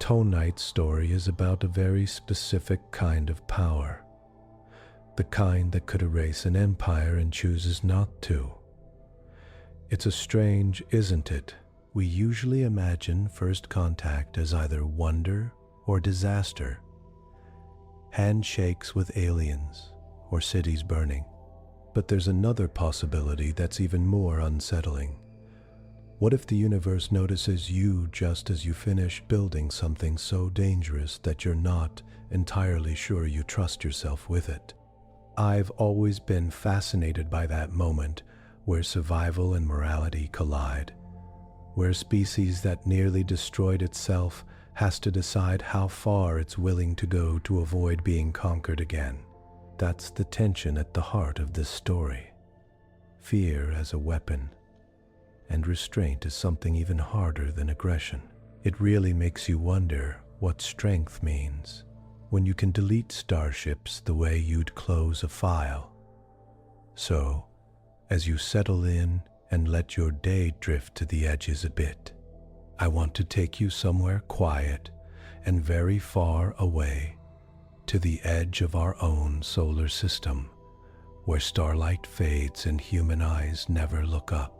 Tonight's story is about a very specific kind of power, the kind that could erase an empire and chooses not to. It's a strange, isn't it? We usually imagine first contact as either wonder or disaster, handshakes with aliens or cities burning. But there's another possibility that's even more unsettling. What if the universe notices you just as you finish building something so dangerous that you're not entirely sure you trust yourself with it? I've always been fascinated by that moment where survival and morality collide, where a species that nearly destroyed itself has to decide how far it's willing to go to avoid being conquered again. That's the tension at the heart of this story. Fear as a weapon, and restraint is something even harder than aggression. It really makes you wonder what strength means when you can delete starships the way you'd close a file. So, as you settle in and let your day drift to the edges a bit, I want to take you somewhere quiet and very far away, to the edge of our own solar system, where starlight fades and human eyes never look up.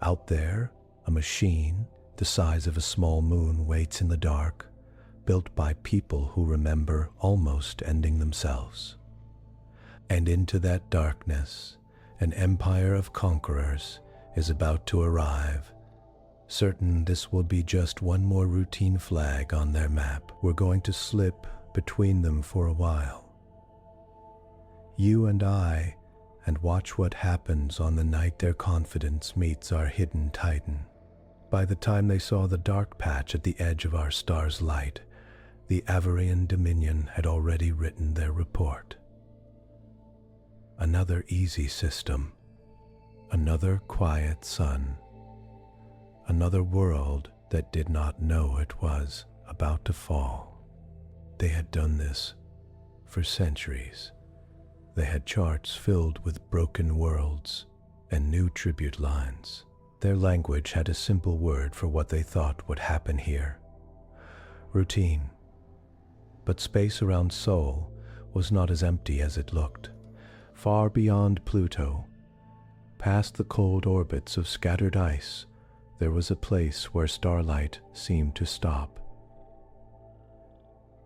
Out there, a machine the size of a small moon waits in the dark, built by people who remember almost ending themselves. And into that darkness, an empire of conquerors is about to arrive. Certain this will be just one more routine flag on their map, we're going to slip between them for a while. You and I, and watch what happens on the night their confidence meets our hidden titan. By the time they saw the dark patch at the edge of our star's light, the Avarrion Dominion had already written their report. Another easy system, another quiet sun, another world that did not know it was about to fall. They had done this for centuries. They had charts filled with broken worlds and new tribute lines. Their language had a simple word for what they thought would happen here: routine. But space around Sol was not as empty as it looked. Far beyond Pluto, past the cold orbits of scattered ice, there was a place where starlight seemed to stop.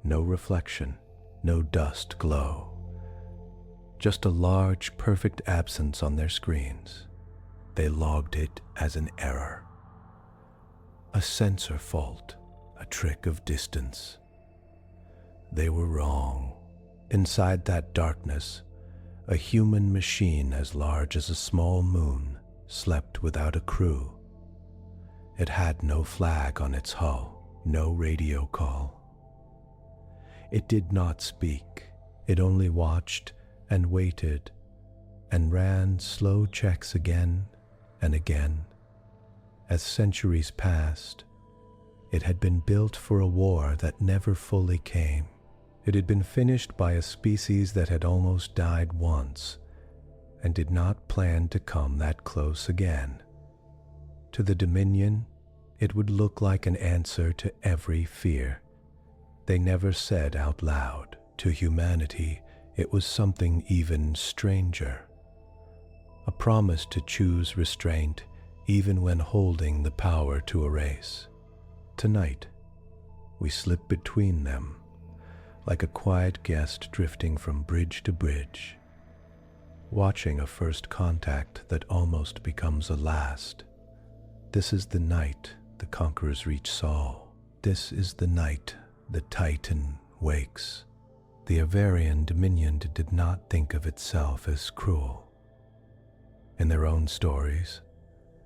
No reflection, no dust glow. Just a large, perfect absence on their screens. They logged it as an error. A sensor fault, a trick of distance. They were wrong. Inside that darkness, a human machine as large as a small moon slept without a crew. It had no flag on its hull, no radio call. It did not speak. It only watched and waited and ran slow checks again and again. As centuries passed, it had been built for a war that never fully came. It had been finished by a species that had almost died once and did not plan to come that close again. To the Dominion, it would look like an answer to every fear. They never said out loud. To humanity, it was something even stranger. A promise to choose restraint even when holding the power to erase. Tonight, we slip between them, like a quiet guest drifting from bridge to bridge, watching a first contact that almost becomes a last. This is the night the Conquerors reach Sol. This is the night the Titan wakes. The Avarrion Dominion did not think of itself as cruel. In their own stories,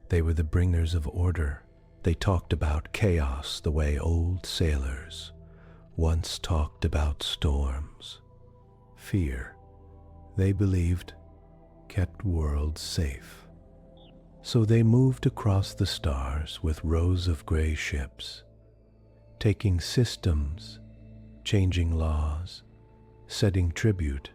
they were the bringers of order. They talked about chaos the way old sailors once talked about storms. Fear, they believed, kept worlds safe. So they moved across the stars with rows of gray ships, taking systems, changing laws, setting tribute,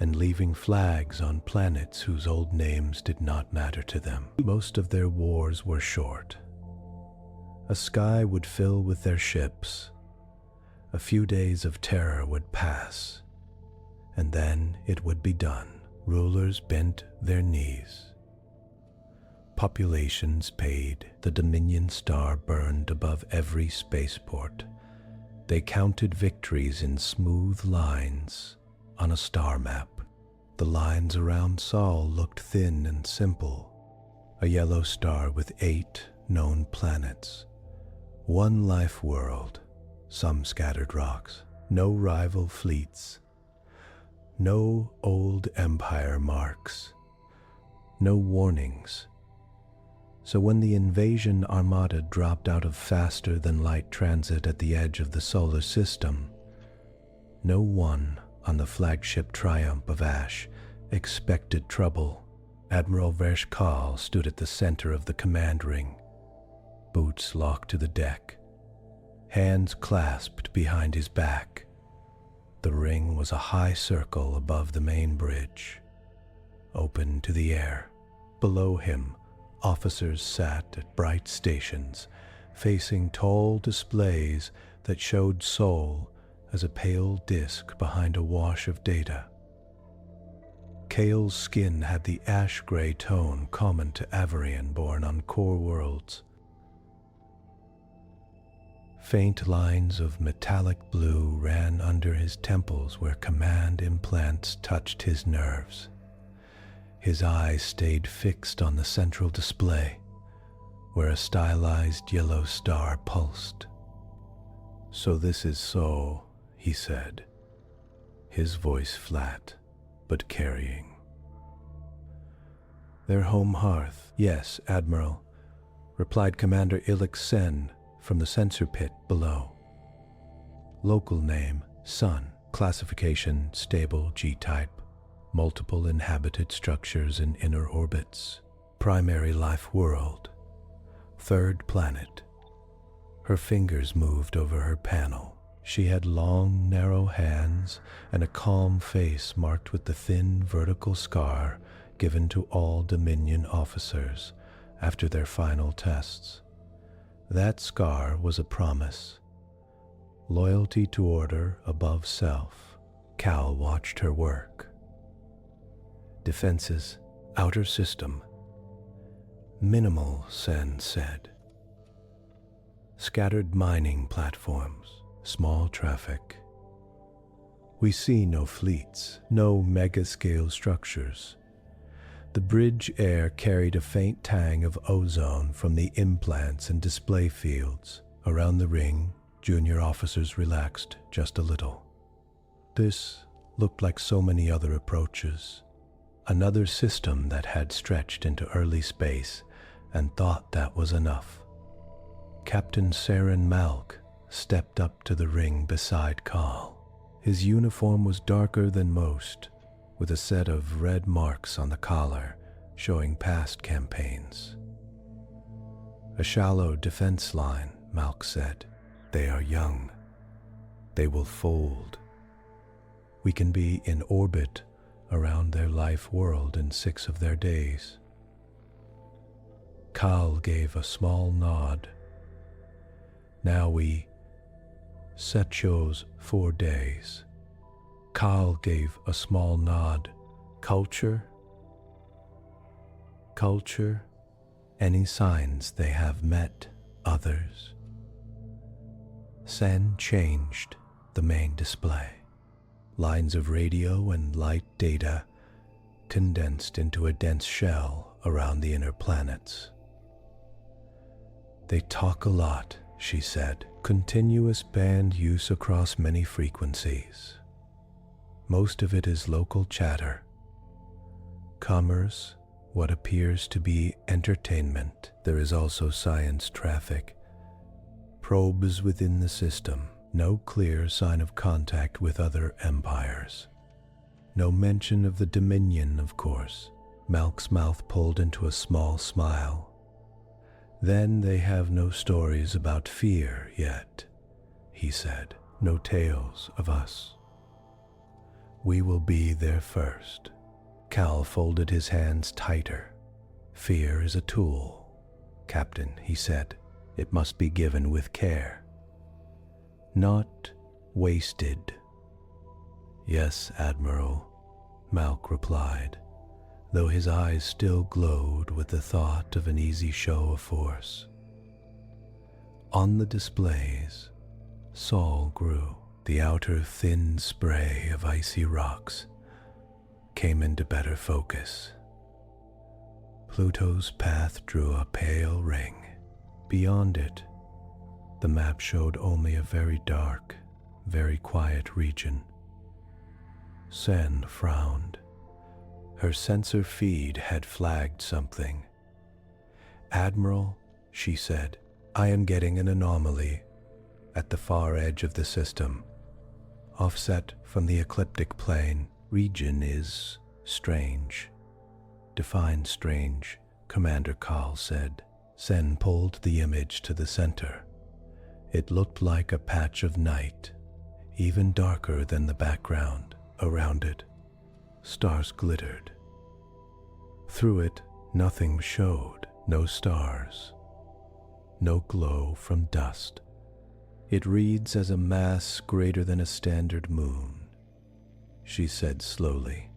and leaving flags on planets whose old names did not matter to them. Most of their wars were short. A sky would fill with their ships, A few days of terror would pass, and then it would be done. Rulers bent their knees. Populations paid. The Dominion star burned above every spaceport. They counted victories in smooth lines on a star map. The lines around Sol looked thin and simple. A yellow star with 8 known planets. 1 life world, some scattered rocks. No rival fleets. No old empire marks. No warnings. So when the invasion armada dropped out of faster-than-light transit at the edge of the solar system, no one on the flagship Triumph of Ash expected trouble. Admiral Rebecca Shaw stood at the center of the command ring, boots locked to the deck, hands clasped behind his back. The ring was a high circle above the main bridge, open to the air. Below him, officers sat at bright stations, facing tall displays that showed Sol as a pale disk behind a wash of data. Kaal's skin had the ash-gray tone common to Avarrion born on core worlds. Faint lines of metallic blue ran under his temples where command implants touched his nerves. His eyes stayed fixed on the central display, where a stylized yellow star pulsed. "So this is so," he said, his voice flat but carrying. "Their home hearth." "Yes, Admiral," replied Commander Senn from the sensor pit below. "Local name, Sun. Classification, stable G-type. Multiple inhabited structures in inner orbits. Primary life world. 3rd planet." Her fingers moved over her panel. She had long, narrow hands and a calm face marked with the thin, vertical scar given to all Dominion officers after their final tests. That scar was a promise. Loyalty to order above self. Kaal watched her work. "Defenses, outer system. Minimal," Senn said. "Scattered mining platforms, small traffic. We see no fleets, no mega-scale structures. The bridge air carried a faint tang of ozone from the implants and display fields. Around the ring, junior officers relaxed just a little. This looked like so many other approaches. Another system that had stretched into early space and thought that was enough. Captain Saren Malk stepped up to the ring beside Kaal. His uniform was darker than most, with a set of red marks on the collar showing past campaigns. "A shallow defense line," Malk said. "They are young. They will fold. We can be in orbit around their life world in 6 of their days." Kaal gave a small nod. "Now we set shows 4 days." Kaal gave a small nod. "Culture? Culture? Any signs they have met others?" Senn changed the main display. Lines of radio and light data condensed into a dense shell around the inner planets. "They talk a lot," she said. "Continuous band use across many frequencies. Most of it is local chatter. Commerce, what appears to be entertainment. There is also science traffic. Probes within the system. No clear sign of contact with other empires. No mention of the Dominion, of course." Malk's mouth pulled into a small smile. "Then they have no stories about fear yet," he said. "No tales of us. We will be there first." Kaal folded his hands tighter. "Fear is a tool, Captain," he said. "It must be given with care. Not Wasted. Yes, Admiral, Malk replied, though his eyes still glowed with the thought of an easy show of force. On the displays, Sol grew. The outer thin spray of icy rocks came into better focus. Pluto's path drew a pale ring. Beyond it, the map showed only a very dark, very quiet region. Senn frowned. Her sensor feed had flagged something. "Admiral," she said, "I am getting an anomaly at the far edge of the system. Offset from the ecliptic plane. Region is strange." "Define strange," Commander Kaal said. Senn pulled the image to the center. It looked like a patch of night, even darker than the background around it. Stars glittered. Through it, nothing showed, no stars, no glow from dust. "It reads as a mass greater than a standard moon," she said slowly.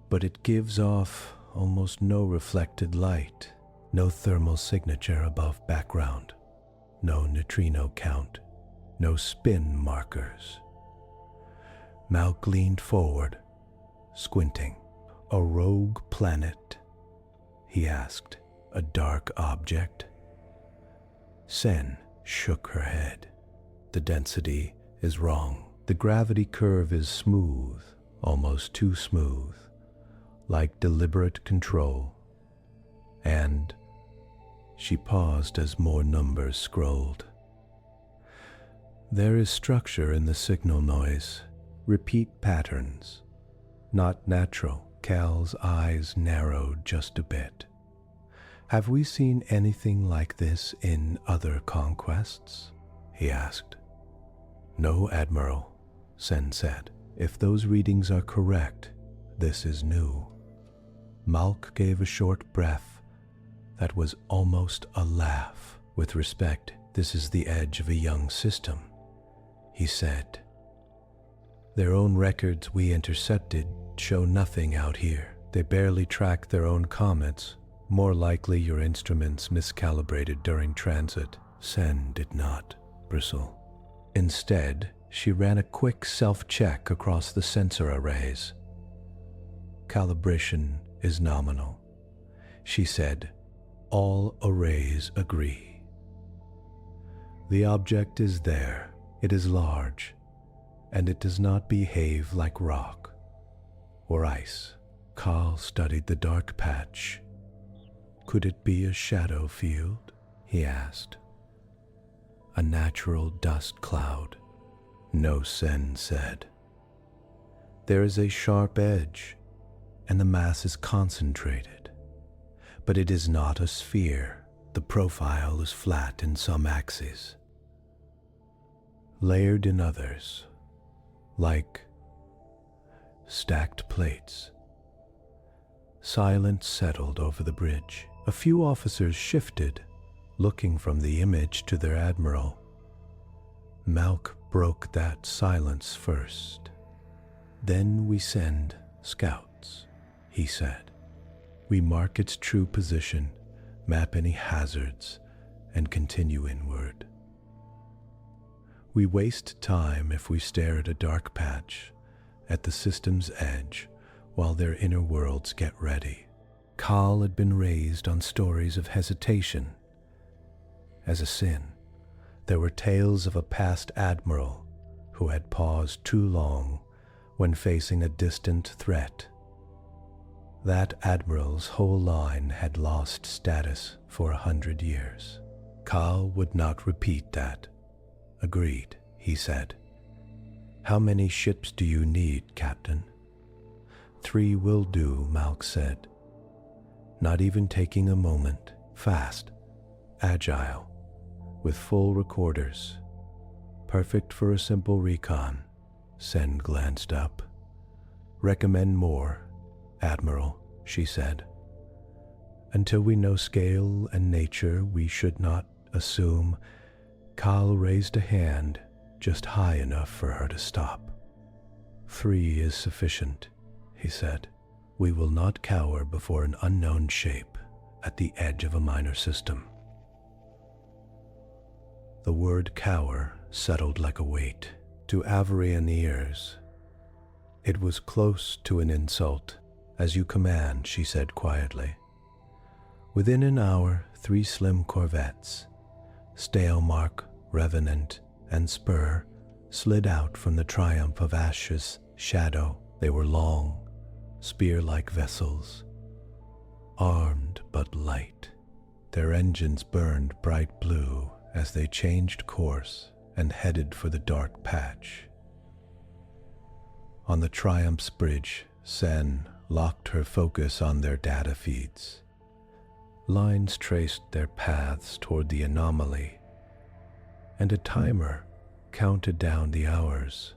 "But it gives off almost no reflected light, no thermal signature above background, no neutrino count, no spin markers." Malk leaned forward, squinting. "A rogue planet?" he asked. "A dark object?" Senn shook her head. "The density is wrong. The gravity curve is smooth, almost too smooth, like deliberate control. And..." She paused as more numbers scrolled. "There is structure in the signal noise, repeat patterns. Not natural." Kaal's eyes narrowed just a bit. "Have we seen anything like this in other conquests?" he asked. "No, Admiral," Senn said. "If those readings are correct, this is new." Malk gave a short breath that was almost a laugh. "With respect, this is the edge of a young system," he said. "Their own records we intercepted show nothing out here. They barely track their own comets. More likely your instruments miscalibrated during transit." Senn did not bristle. Instead, she ran a quick self-check across the sensor arrays. "Calibration is nominal," she said. "All arrays agree. The object is there. It is large, and it does not behave like rock or ice." Kaal studied the dark patch. "Could it be a shadow field?" he asked. "A natural dust cloud?" "No," Senn said. "There is a sharp edge, and the mass is concentrated. But it is not a sphere. The profile is flat in some axes, layered in others, like stacked plates." Silence settled over the bridge. A few officers shifted, looking from the image to their admiral. Malk broke that silence first. "Then we send scouts," he said. "We mark its true position, map any hazards, and continue inward. We waste time if we stare at a dark patch at the system's edge while their inner worlds get ready." Kaal had been raised on stories of hesitation as a sin. There were tales of a past admiral who had paused too long when facing a distant threat. That admiral's whole line had lost status for 100 years. Kaal would not repeat that. "Agreed," he said. "How many ships do you need, Captain?" 3 will do," Malk said. Not even taking a moment. "Fast, agile, with full recorders. Perfect for a simple recon." Senn glanced up. "Recommend more, Admiral," she said. "Until we know scale and nature, we should not assume." Kaal raised a hand just high enough for her to stop. 3 is sufficient, he said. We will not cower before an unknown shape at the edge of a minor system. The word cower settled like a weight to Avarrion ears. It was close to an insult. As you command, she said quietly. Within an hour, 3 slim corvettes, Steelmark, Revenant, and Spur, slid out from the Triumph of Ash's shadow. They were long, spear-like vessels, armed but light. Their engines burned bright blue as they changed course and headed for the dark patch. On the Triumph's bridge, Senn locked her focus on their data feeds. Lines traced their paths toward the anomaly, and a timer counted down the hours.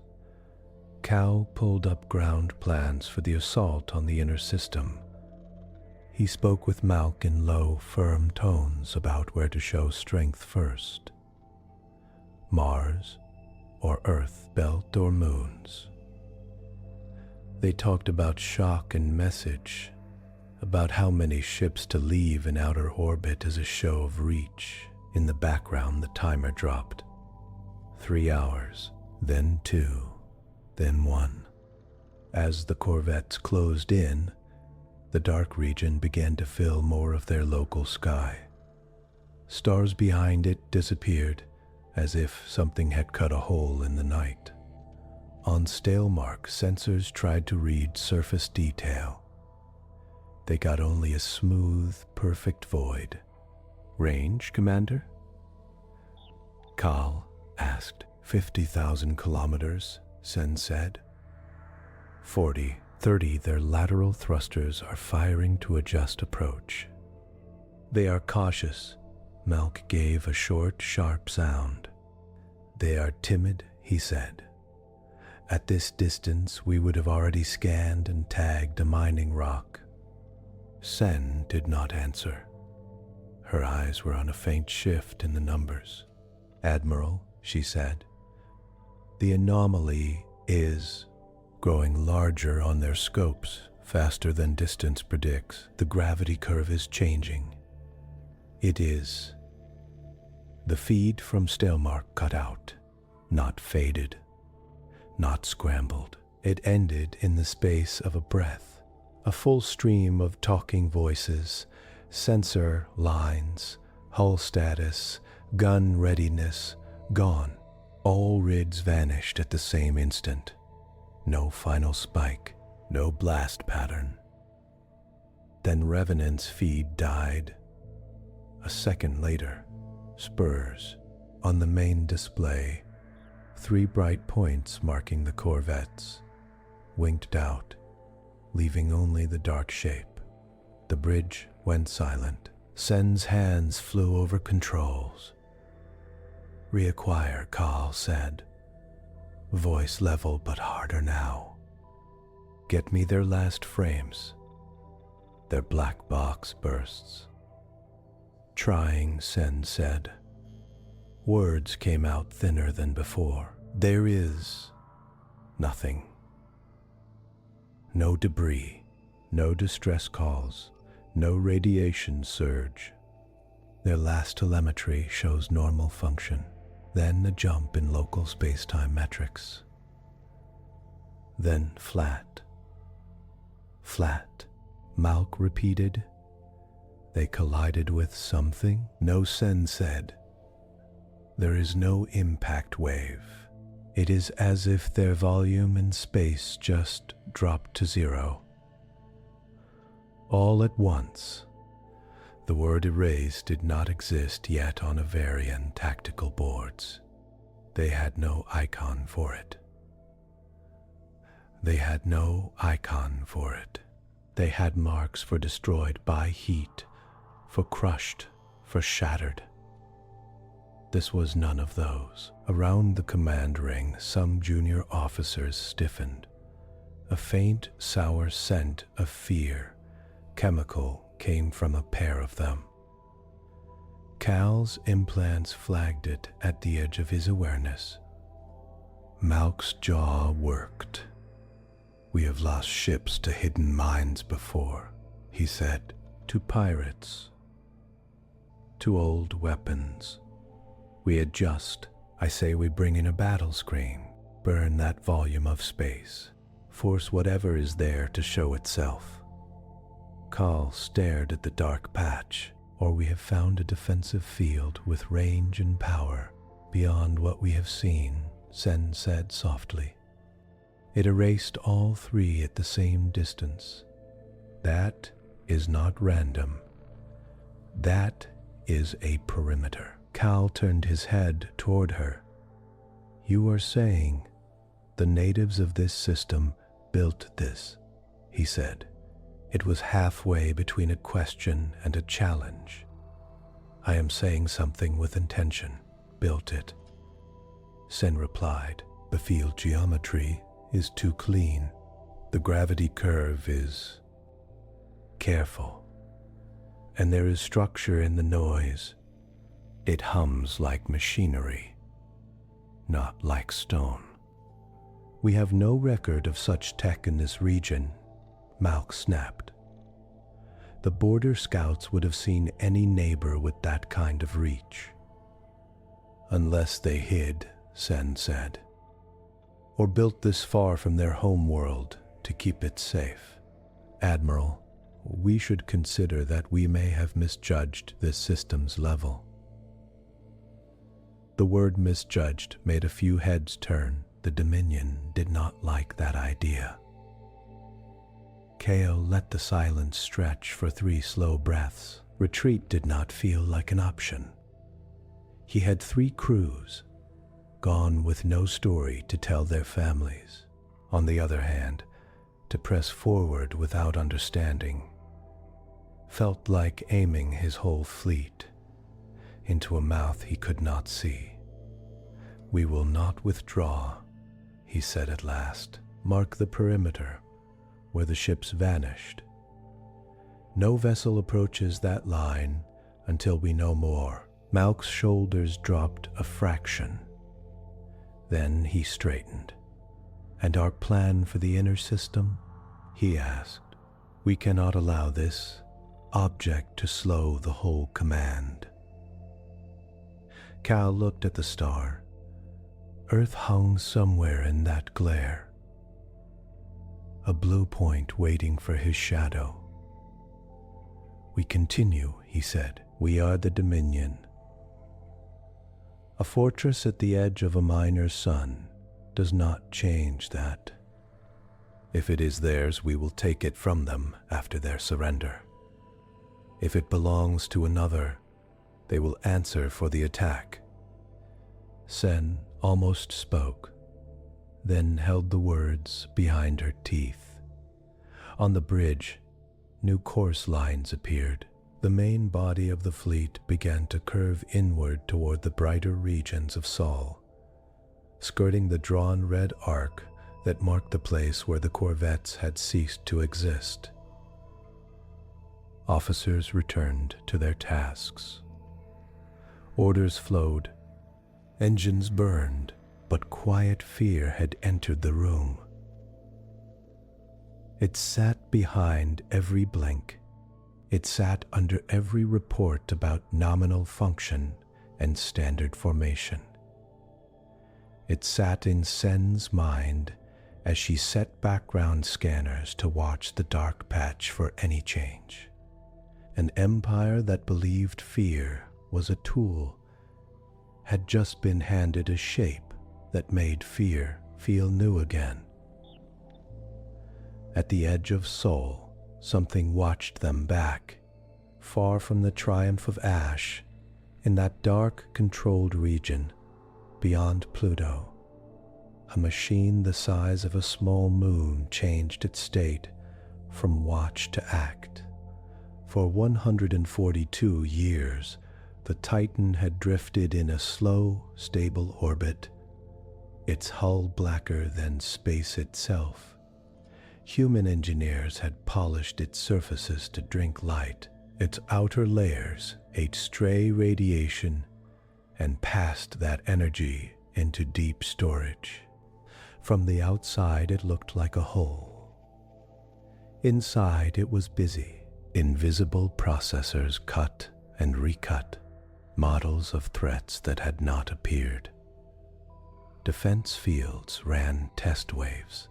Kaal pulled up ground plans for the assault on the inner system. He spoke with Malk in low, firm tones about where to show strength first. Mars, or Earth, belt, or moons. They talked about shock and message, about how many ships to leave in outer orbit as a show of reach. In the background, the timer dropped. 3 hours, then 2, then 1. As the corvettes closed in, the dark region began to fill more of their local sky. Stars behind it disappeared, as if something had cut a hole in the night. On Steelmark, sensors tried to read surface detail. They got only a smooth, perfect void. Range, Commander? Kaal asked. 50,000 kilometers, Senn said. 40, 30, their lateral thrusters are firing to adjust approach. They are cautious. Malk gave a short, sharp sound. They are timid, he said. At this distance, we would have already scanned and tagged a mining rock. Senn did not answer. Her eyes were on a faint shift in the numbers. Admiral, she said, the anomaly is growing larger on their scopes, faster than distance predicts. The gravity curve is changing. It is. The feed from Steelmark cut out, not faded, not scrambled. It ended in the space of a breath, a full stream of talking voices, sensor lines, hull status, gun readiness, gone. All rids vanished at the same instant. No final spike, no blast pattern. Then Revenant's feed died. A second later, spurs on the main display, 3 bright points marking the corvettes, winked out, leaving only the dark shape. The bridge went silent. Senn's hands flew over controls. Reacquire, Kaal said. Voice level but harder now. Get me their last frames. Their black box bursts. Trying, Senn said. Words came out thinner than before. There is nothing. No debris, no distress calls, no radiation surge. Their last telemetry shows normal function. Then a jump in local spacetime metrics. Then flat. Flat, Malk repeated. They collided with something? No, Senn said. There is no impact wave. It is as if their volume in space just dropped to 0. All at once. The word erase did not exist yet on Avarrion tactical boards. They had no icon for it. They had no icon for it. They had marks for destroyed by heat, for crushed, for shattered. This was none of those. Around the command ring, some junior officers stiffened. A faint, sour scent of fear, chemical, came from a pair of them. Kaal's implants flagged it at the edge of his awareness. Malk's jaw worked. "We have lost ships to hidden mines before," he said. "To pirates. To old weapons. We adjust. I say we bring in a battle screen, burn that volume of space, force whatever is there to show itself." Kaal stared at the dark patch. "Or we have found a defensive field with range and power beyond what we have seen," Senn said softly. "It erased all three at the same distance. That is not random. That is a perimeter." Kaal turned his head toward her. "You are saying the natives of this system built this," he said. It was halfway between a question and a challenge. "I am saying something with intention. Built it." Senn replied, "The field geometry is too clean. The gravity curve is careful. And there is structure in the noise. It hums like machinery, not like stone. We have no record of such tech in this region," Malk snapped. "The border scouts would have seen any neighbor with that kind of reach." "Unless they hid," Senn said, "or built this far from their home world to keep it safe. Admiral, we should consider that we may have misjudged this system's level." The word misjudged made a few heads turn. The Dominion did not like that idea. Kaal let the silence stretch for 3 slow breaths. Retreat did not feel like an option. He had 3 crews, gone with no story to tell their families. On the other hand, to press forward without understanding felt like aiming his whole fleet into a mouth he could not see. "We will not withdraw," he said at last. "Mark the perimeter where the ships vanished. No vessel approaches that line until we know more." Malk's shoulders dropped a fraction. Then he straightened. "And our plan for the inner system?" he asked. "We cannot allow this object to slow the whole command." Kaal looked at the star. Earth hung somewhere in that glare, a blue point waiting for his shadow. "We continue," he said. "We are the Dominion. A fortress at the edge of a minor sun does not change that. If it is theirs, we will take it from them after their surrender. If it belongs to another, they will answer for the attack." Senn almost spoke, then held the words behind her teeth. On the bridge, new course lines appeared. The main body of the fleet began to curve inward toward the brighter regions of Sol, skirting the drawn red arc that marked the place where the corvettes had ceased to exist. Officers returned to their tasks. Orders flowed. Engines burned, but quiet fear had entered the room. It sat behind every blink. It sat under every report about nominal function and standard formation. It sat in Senn's mind as she set background scanners to watch the dark patch for any change. An empire that believed fear was a tool had just been handed a shape that made fear feel new again. At the edge of Sol, something watched them back, far from the triumph of Ash, in that dark, controlled region beyond Pluto. A machine the size of a small moon changed its state from watch to act. For 142 years, the Titan had drifted in a slow, stable orbit, its hull blacker than space itself. Human engineers had polished its surfaces to drink light. Its outer layers ate stray radiation and passed that energy into deep storage. From the outside, it looked like a hole. Inside, it was busy. Invisible processors cut and recut models of threats that had not appeared. Defense fields ran test waves.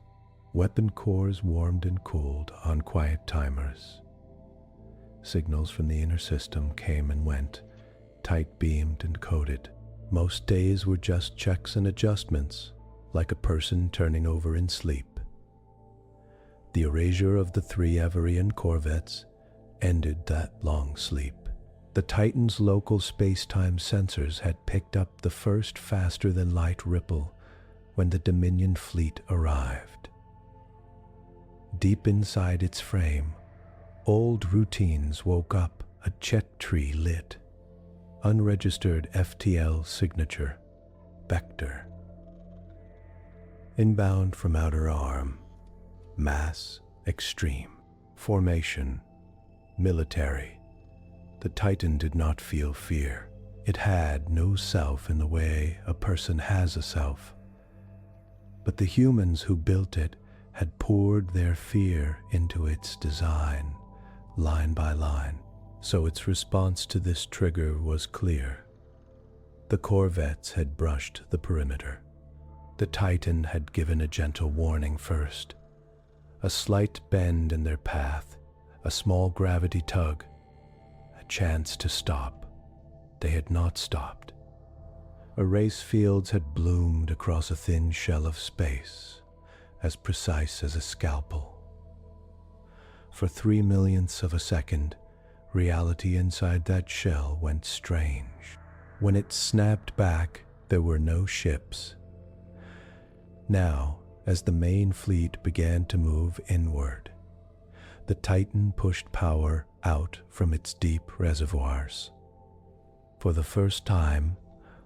Weapon cores warmed and cooled on quiet timers. Signals from the inner system came and went, tight-beamed and coded. Most days were just checks and adjustments, like a person turning over in sleep. The erasure of the 3 Avarrion corvettes ended that long sleep. The Titan's local space-time sensors had picked up the first faster-than-light ripple when the Dominion fleet arrived. Deep inside its frame, old routines woke up, a Chet tree lit. Unregistered FTL signature, Vector. Inbound from outer arm, mass, extreme, formation, military. The Titan did not feel fear. It had no self in the way a person has a self. But the humans who built it had poured their fear into its design, line by line, so its response to this trigger was clear. The corvettes had brushed the perimeter. The Titan had given a gentle warning first. A slight bend in their path, a small gravity tug, a chance to stop. They had not stopped. Erase fields had bloomed across a thin shell of space, as precise as a scalpel. For 3/millionths of a second, reality inside that shell went strange. When it snapped back, there were no ships. Now, as the main fleet began to move inward, the Titan pushed power out from its deep reservoirs. For the first time,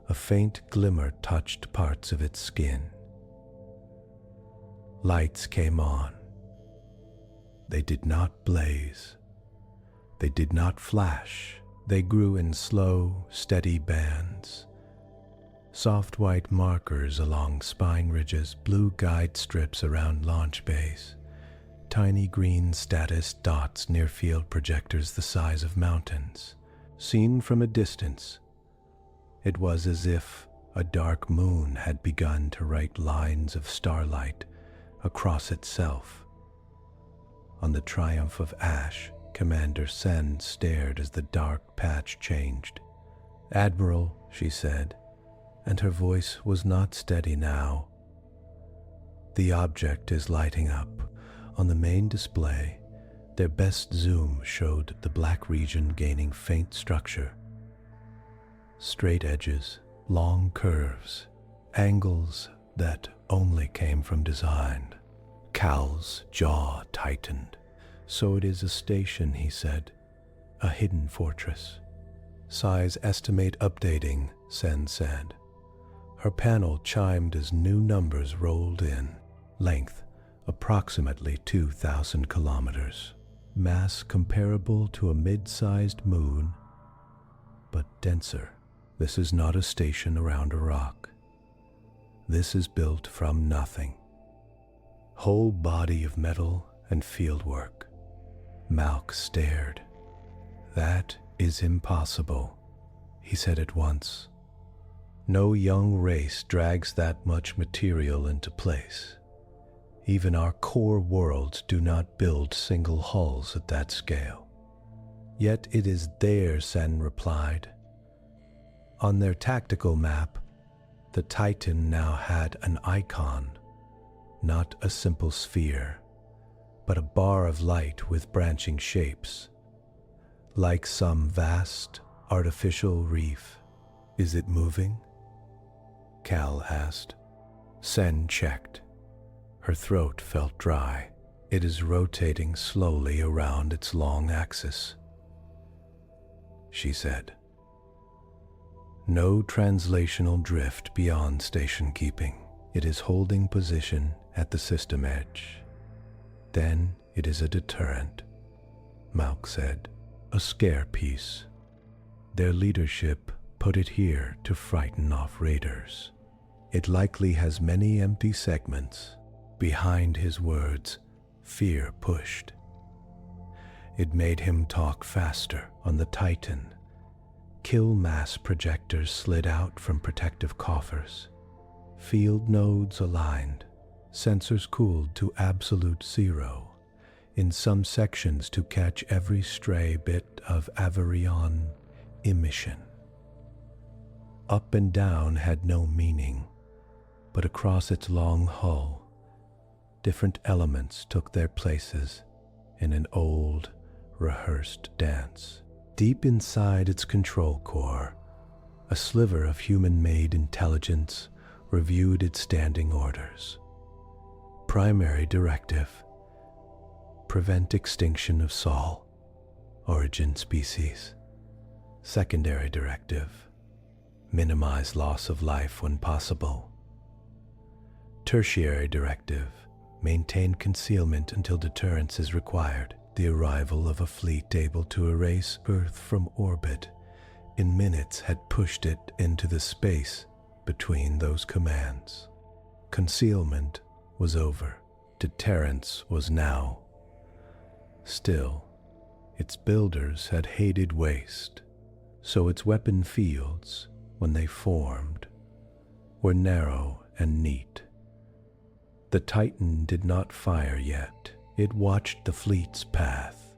a faint glimmer touched parts of its skin. Lights came on. They did not blaze. They did not flash. They grew in slow, steady bands. Soft white markers along spine ridges, blue guide strips around launch bays, tiny green status dots near field projectors the size of mountains. Seen from a distance, it was as if a dark moon had begun to write lines of starlight across itself. On the Triumph of Ash, Commander Senn stared as the dark patch changed. "Admiral," she said, and her voice was not steady now. "The object is lighting up." On the main display, their best zoom showed the black region gaining faint structure. Straight edges, long curves, angles that only came from design. Kaal's jaw tightened. "So it is a station," he said. "A hidden fortress." "Size estimate updating," Senn said. Her panel chimed as new numbers rolled in. Length, approximately 2,000 kilometers. Mass comparable to a mid-sized moon, but denser. This is not a station around a rock. This is built from nothing. Whole body of metal and fieldwork. Malk stared. "That is impossible," he said at once. "No young race drags that much material into place. Even our core worlds do not build single hulls at that scale." "Yet it is there," Senn replied. On their tactical map, the Titan now had an icon, not a simple sphere, but a bar of light with branching shapes, like some vast artificial reef. "Is it moving?" Kaal asked. Senn checked. Her throat felt dry. "It is rotating slowly around its long axis," she said. "No translational drift beyond station keeping. It is holding position at the system edge. Then it is a deterrent," Malk said. "A scare piece. Their leadership put it here to frighten off raiders." It likely has many empty segments. Behind his words, fear pushed. It made him talk faster. On the Titan, kill mass projectors slid out from protective coffers. Field nodes aligned, sensors cooled to absolute zero, in some sections to catch every stray bit of Avarrion emission. Up and down had no meaning, but across its long hull, different elements took their places in an old, rehearsed dance. Deep inside its control core, a sliver of human-made intelligence reviewed its standing orders. Primary directive: prevent extinction of Sol, origin species. Secondary directive: minimize loss of life when possible. Tertiary directive: maintain concealment until deterrence is required. The arrival of a fleet able to erase Earth from orbit in minutes had pushed it into the space between those commands. Concealment was over. Deterrence was now. Still, its builders had hated waste, so its weapon fields, when they formed, were narrow and neat. The Titan did not fire yet. It watched the fleet's path.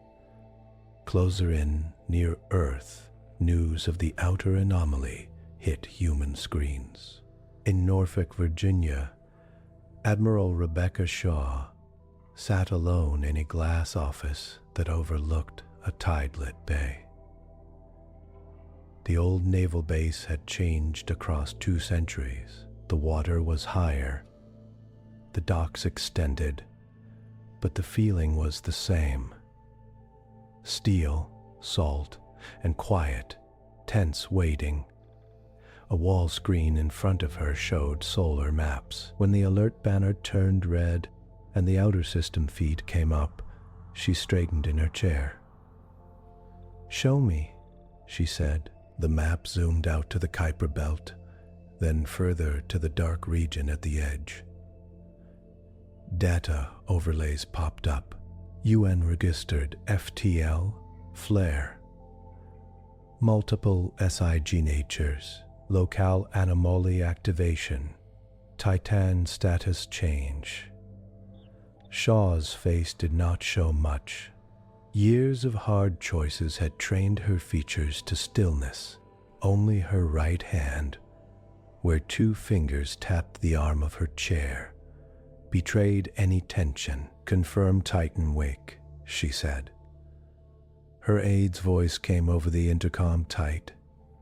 Closer in, near Earth, news of the outer anomaly hit human screens. In Norfolk, Virginia, Admiral Rebecca Shaw sat alone in a glass office that overlooked a tide-lit bay. The old naval base had changed across 2 centuries. The water was higher, the docks extended, but the feeling was the same. Steel, salt, and quiet, tense waiting. A wall screen in front of her showed solar maps. When the alert banner turned red and the outer system feed came up, she straightened in her chair. "Show me," she said. The map zoomed out to the Kuiper Belt, then further to the dark region at the edge. Data overlays popped up. UN-registered FTL, flare. Multiple SIG natures, locale anomaly activation, Titan status change. Shaw's face did not show much. Years of hard choices had trained her features to stillness. Only her right hand, where 2 fingers tapped the arm of her chair, betrayed any tension. "Confirm Titan wake," she said. Her aide's voice came over the intercom tight.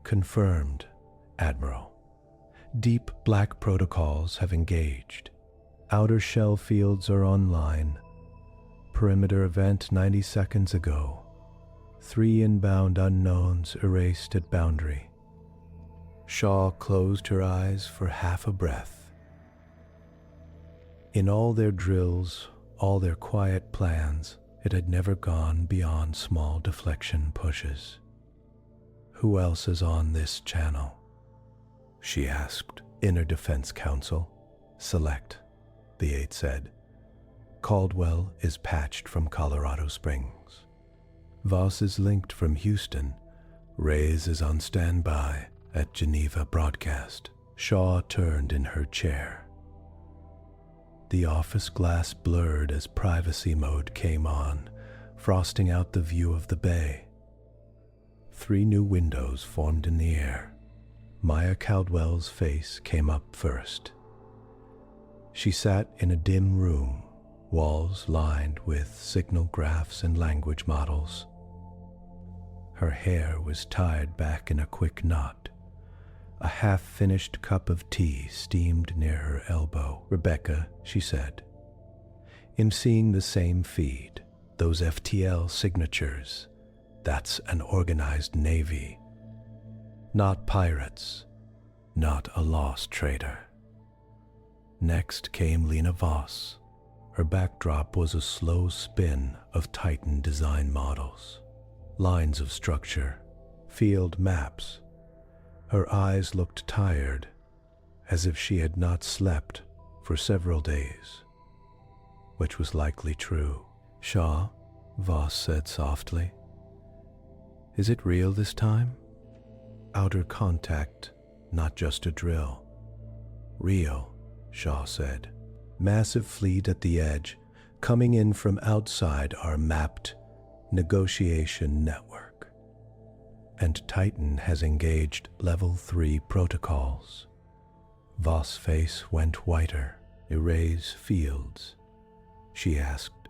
"Confirmed, Admiral. Deep black protocols have engaged. Outer shell fields are online. Perimeter event 90 seconds ago. 3 inbound unknowns erased at boundary." Shaw closed her eyes for half a breath. In all their drills, all their quiet plans, it had never gone beyond small deflection pushes. "Who else is on this channel?" she asked. "Inner Defense Council. Select," the aide said. "Caldwell is patched from Colorado Springs. Voss is linked from Houston. Reyes is on standby at Geneva broadcast." Shaw turned in her chair. The office glass blurred as privacy mode came on, frosting out the view of the bay. 3 new windows formed in the air. Maya Caldwell's face came up first. She sat in a dim room, walls lined with signal graphs and language models. Her hair was tied back in a quick knot. A half-finished cup of tea steamed near her elbow. "Rebecca," she said, "in seeing the same feed, those FTL signatures, that's an organized navy. Not pirates, not a lost trader." Next came Lena Voss. Her backdrop was a slow spin of Titan design models. Lines of structure, field maps. Her eyes looked tired, as if she had not slept for several days, which was likely true. "Shaw," Voss said softly, "is it real this time? Outer contact, not just a drill." "Real," Shaw said. "Massive fleet at the edge, coming in from outside our mapped negotiation network. And Titan has engaged Level 3 protocols." Voss' face went whiter. "Erase fields?" she asked.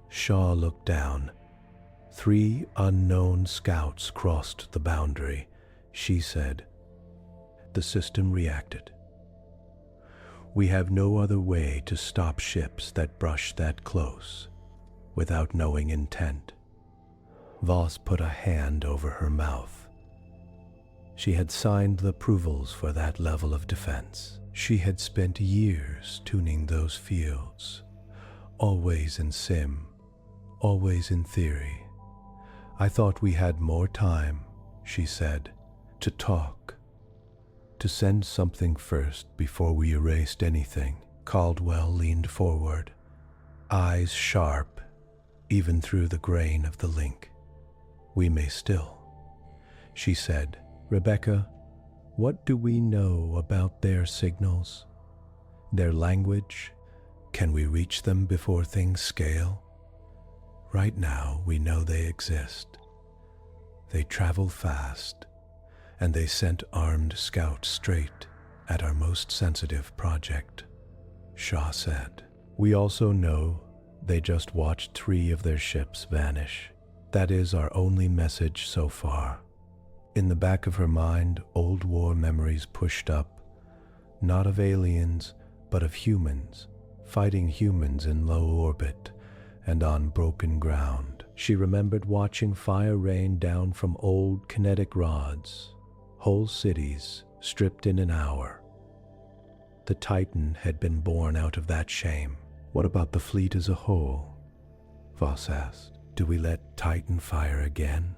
Shaw looked down. 3 unknown scouts crossed the boundary, she said. The system reacted. "We have no other way to stop ships that brush that close, without knowing intent." Voss put a hand over her mouth. She had signed the approvals for that level of defense. She had spent years tuning those fields, always in sim, always in theory. "I thought we had more time," she said, "to talk, to send something first before we erased anything." Caldwell leaned forward, eyes sharp, even through the grain of the link. "We may still," she said. "Rebecca, what do we know about their signals? Their language? Can we reach them before things scale? Right now, we know they exist. They travel fast, and they sent armed scouts straight at our most sensitive project," Shaw said. "We also know they just watched 3 of their ships vanish. That is our only message so far." In the back of her mind, old war memories pushed up, not of aliens, but of humans, fighting humans in low orbit and on broken ground. She remembered watching fire rain down from old kinetic rods, whole cities stripped in an hour. The Titan had been born out of that shame. "What about the fleet as a whole?" Voss asked. "Do we let Titan fire again,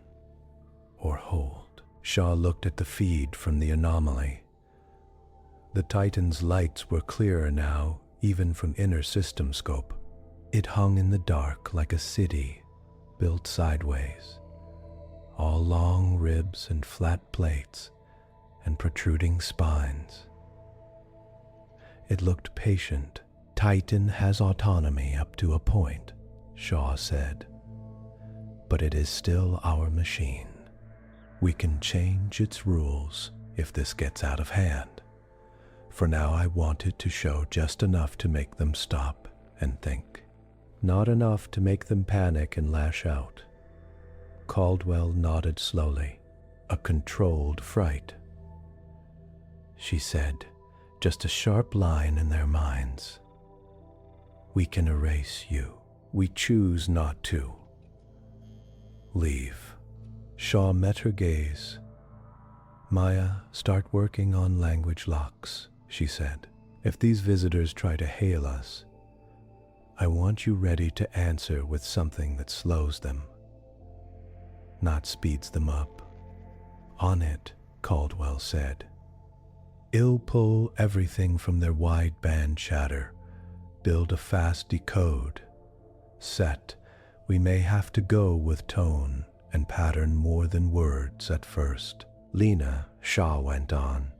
or hold?" Shaw looked at the feed from the anomaly. The Titan's lights were clearer now, even from inner system scope. It hung in the dark like a city built sideways, all long ribs and flat plates and protruding spines. It looked patient. "Titan has autonomy up to a point," Shaw said, "but it is still our machine. We can change its rules if this gets out of hand. For now, I wanted to show just enough to make them stop and think. Not enough to make them panic and lash out." Caldwell nodded slowly. "A controlled fright," she said, "just a sharp line in their minds. We can erase you. We choose not to. Leave." Shaw met her gaze. "Maya, start working on language locks," she said. "If these visitors try to hail us, I want you ready to answer with something that slows them, not speeds them up." "On it," Caldwell said. "Pull everything from their wideband chatter. Build a fast decode. Set. We may have to go with tone and pattern more than words at first." "Lena," Shaw went on,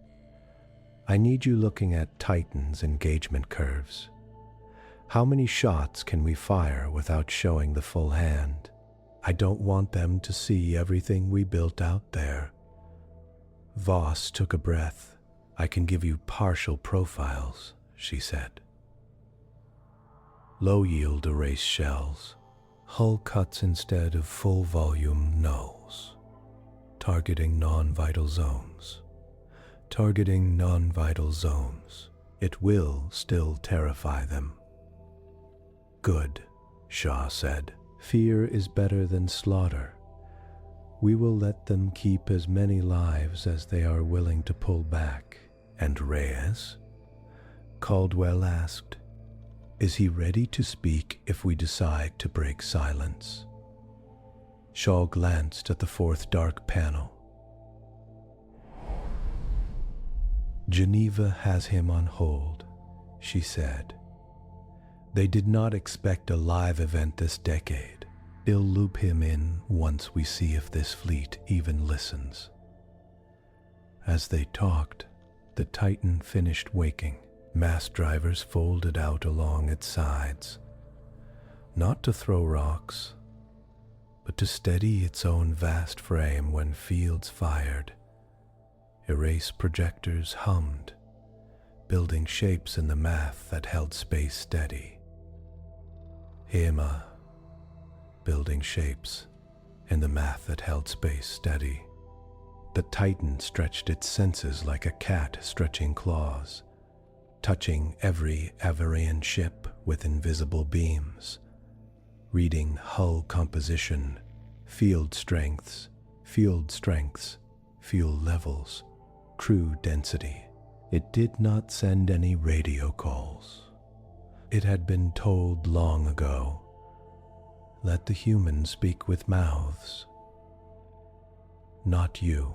"I need you looking at Titan's engagement curves. How many shots can we fire without showing the full hand? I don't want them to see everything we built out there." Voss took a breath. "I can give you partial profiles," she said. "Low-yield erase shells. Hull cuts instead of full-volume nulls. Targeting non-vital zones. Targeting non-vital zones. It will still terrify them." "Good," Shaw said. "Fear is better than slaughter. We will let them keep as many lives as they are willing to pull back." "And Reyes?" Caldwell asked. "Is he ready to speak if we decide to break silence?" Shaw glanced at the 4th dark panel. Geneva has him on hold, she said. They did not expect a live event this decade. They'll loop him in once we see if this fleet even listens. As they talked, the Titan finished waking. Mast drivers folded out along its sides, not to throw rocks, but to steady its own vast frame when fields fired. Erase projectors hummed, building shapes in the math that held space steady. Hema, building shapes in the math that held space steady. The Titan stretched its senses like a cat stretching claws, touching every Avarrion ship with invisible beams, reading hull composition, field strengths, fuel levels, crew density. It did not send any radio calls. It had been told long ago, let the humans speak with mouths. Not you.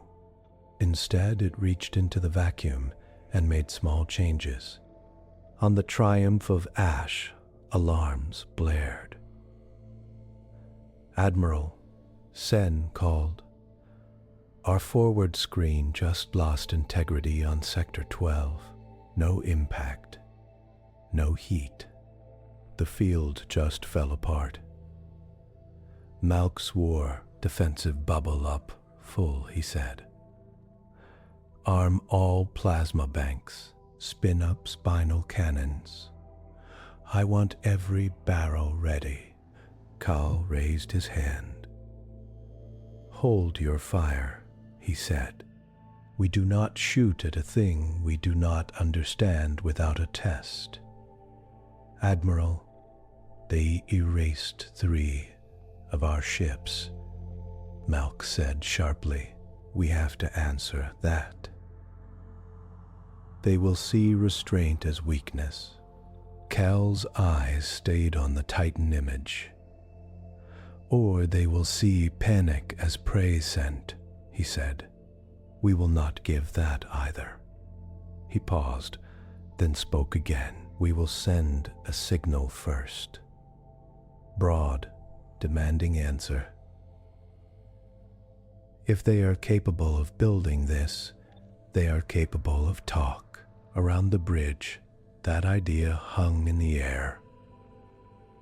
Instead, it reached into the vacuum and made small changes. On the triumph of ash, alarms blared. Admiral, Senn called. Our forward screen just lost integrity on Sector 12. No impact. No heat. The field just fell apart. Malk swore, defensive bubble up, full, he said. Arm all plasma banks, spin up spinal cannons. I want every barrel ready. Kaal raised his hand. Hold your fire, he said. We do not shoot at a thing we do not understand without a test. Admiral, they erased 3 of our ships, Malk said sharply. We have to answer that. They will see restraint as weakness. Kaal's eyes stayed on the Titan image. Or they will see panic as prey scent, he said. We will not give that either. He paused, then spoke again. We will send a signal first. Broad, demanding answer. If they are capable of building this, they are capable of talk. Around the bridge, that idea hung in the air.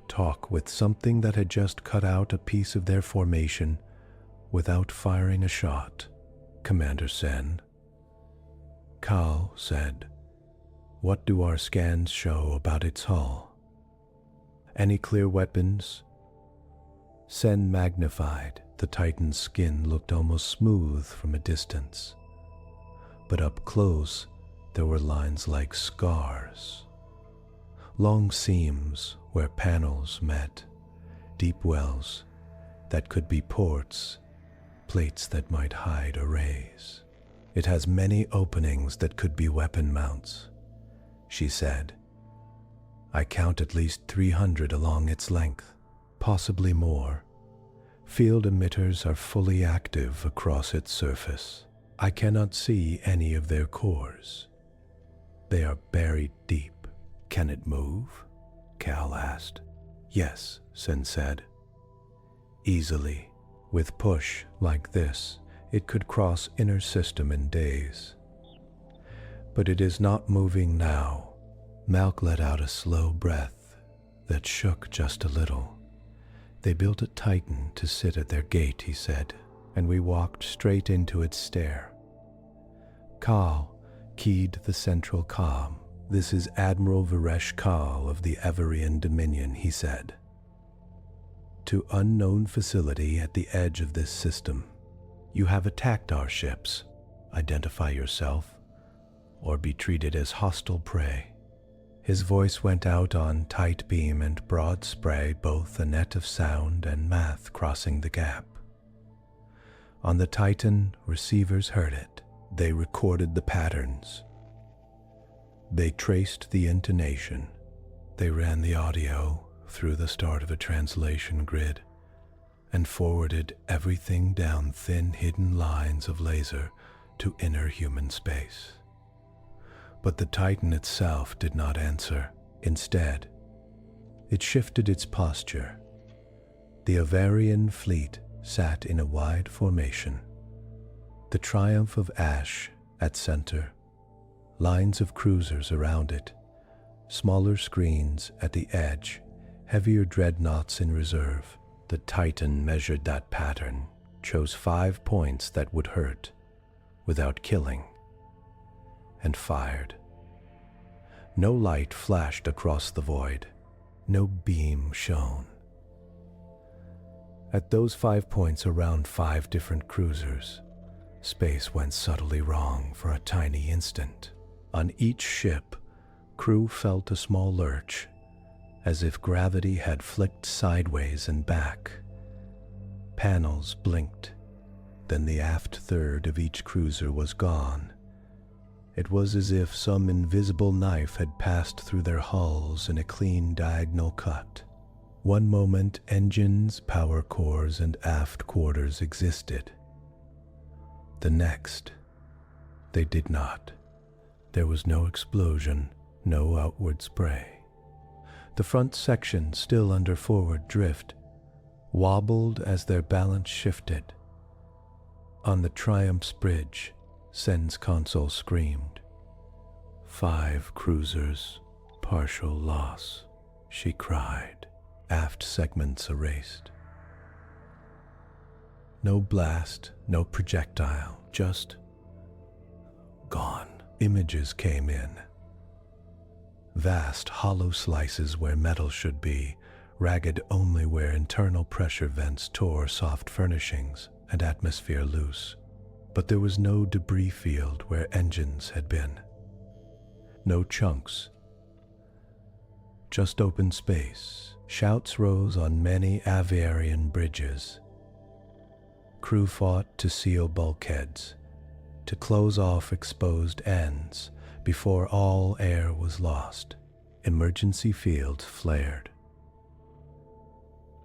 Talk with something that had just cut out a piece of their formation without firing a shot, Commander Senn. Kaal said, what do our scans show about its hull? Any clear weapons? Senn magnified. The Titan's skin looked almost smooth from a distance. But up close, there were lines like scars. Long seams where panels met, deep wells that could be ports, plates that might hide arrays. It has many openings that could be weapon mounts, she said. I count at least 300 along its length, possibly more. Field emitters are fully active across its surface. I cannot see any of their cores. They are buried deep. Can it move? Kaal asked. Yes, Senn said. Easily. With push like this, it could cross inner system in days. But it is not moving now. Malk let out a slow breath that shook just a little. They built a Titan to sit at their gate, he said, and we walked straight into its stare. Kaal keyed the central comm. This is Admiral Rebecca Shaw of the Avarrion Dominion, he said. To unknown facility at the edge of this system. You have attacked our ships. Identify yourself, or be treated as hostile prey. His voice went out on tight beam and broad spray, both a net of sound and math crossing the gap. On the Titan, receivers heard it. They recorded the patterns. They traced the intonation. They ran the audio through the start of a translation grid and forwarded everything down thin hidden lines of laser to inner human space. But the Titan itself did not answer. Instead, it shifted its posture. The Avarrion fleet sat in a wide formation. The Triumph of Ash at center, lines of cruisers around it, smaller screens at the edge, heavier dreadnoughts in reserve. The Titan measured that pattern, chose 5 points that would hurt without killing, and fired. No light flashed across the void. No beam shone. At those 5 points around 5 different cruisers, space went subtly wrong for a tiny instant. On each ship, crew felt a small lurch, as if gravity had flicked sideways and back. Panels blinked, then the aft third of each cruiser was gone. It was as if some invisible knife had passed through their hulls in a clean diagonal cut. One moment, engines, power cores, and aft quarters existed. The next, they did not. There was no explosion, no outward spray. The front section, still under forward drift, wobbled as their balance shifted. On the Triumph's bridge, Senn's console screamed. 5 cruisers, partial loss, she cried, aft segments erased. No blast, no projectile, just gone. Images came in. Vast hollow slices where metal should be, ragged only where internal pressure vents tore soft furnishings and atmosphere loose. But there was no debris field where engines had been. No chunks. Just open space. Shouts rose on many Avarrion bridges. Crew fought to seal bulkheads, to close off exposed ends before all air was lost. Emergency fields flared.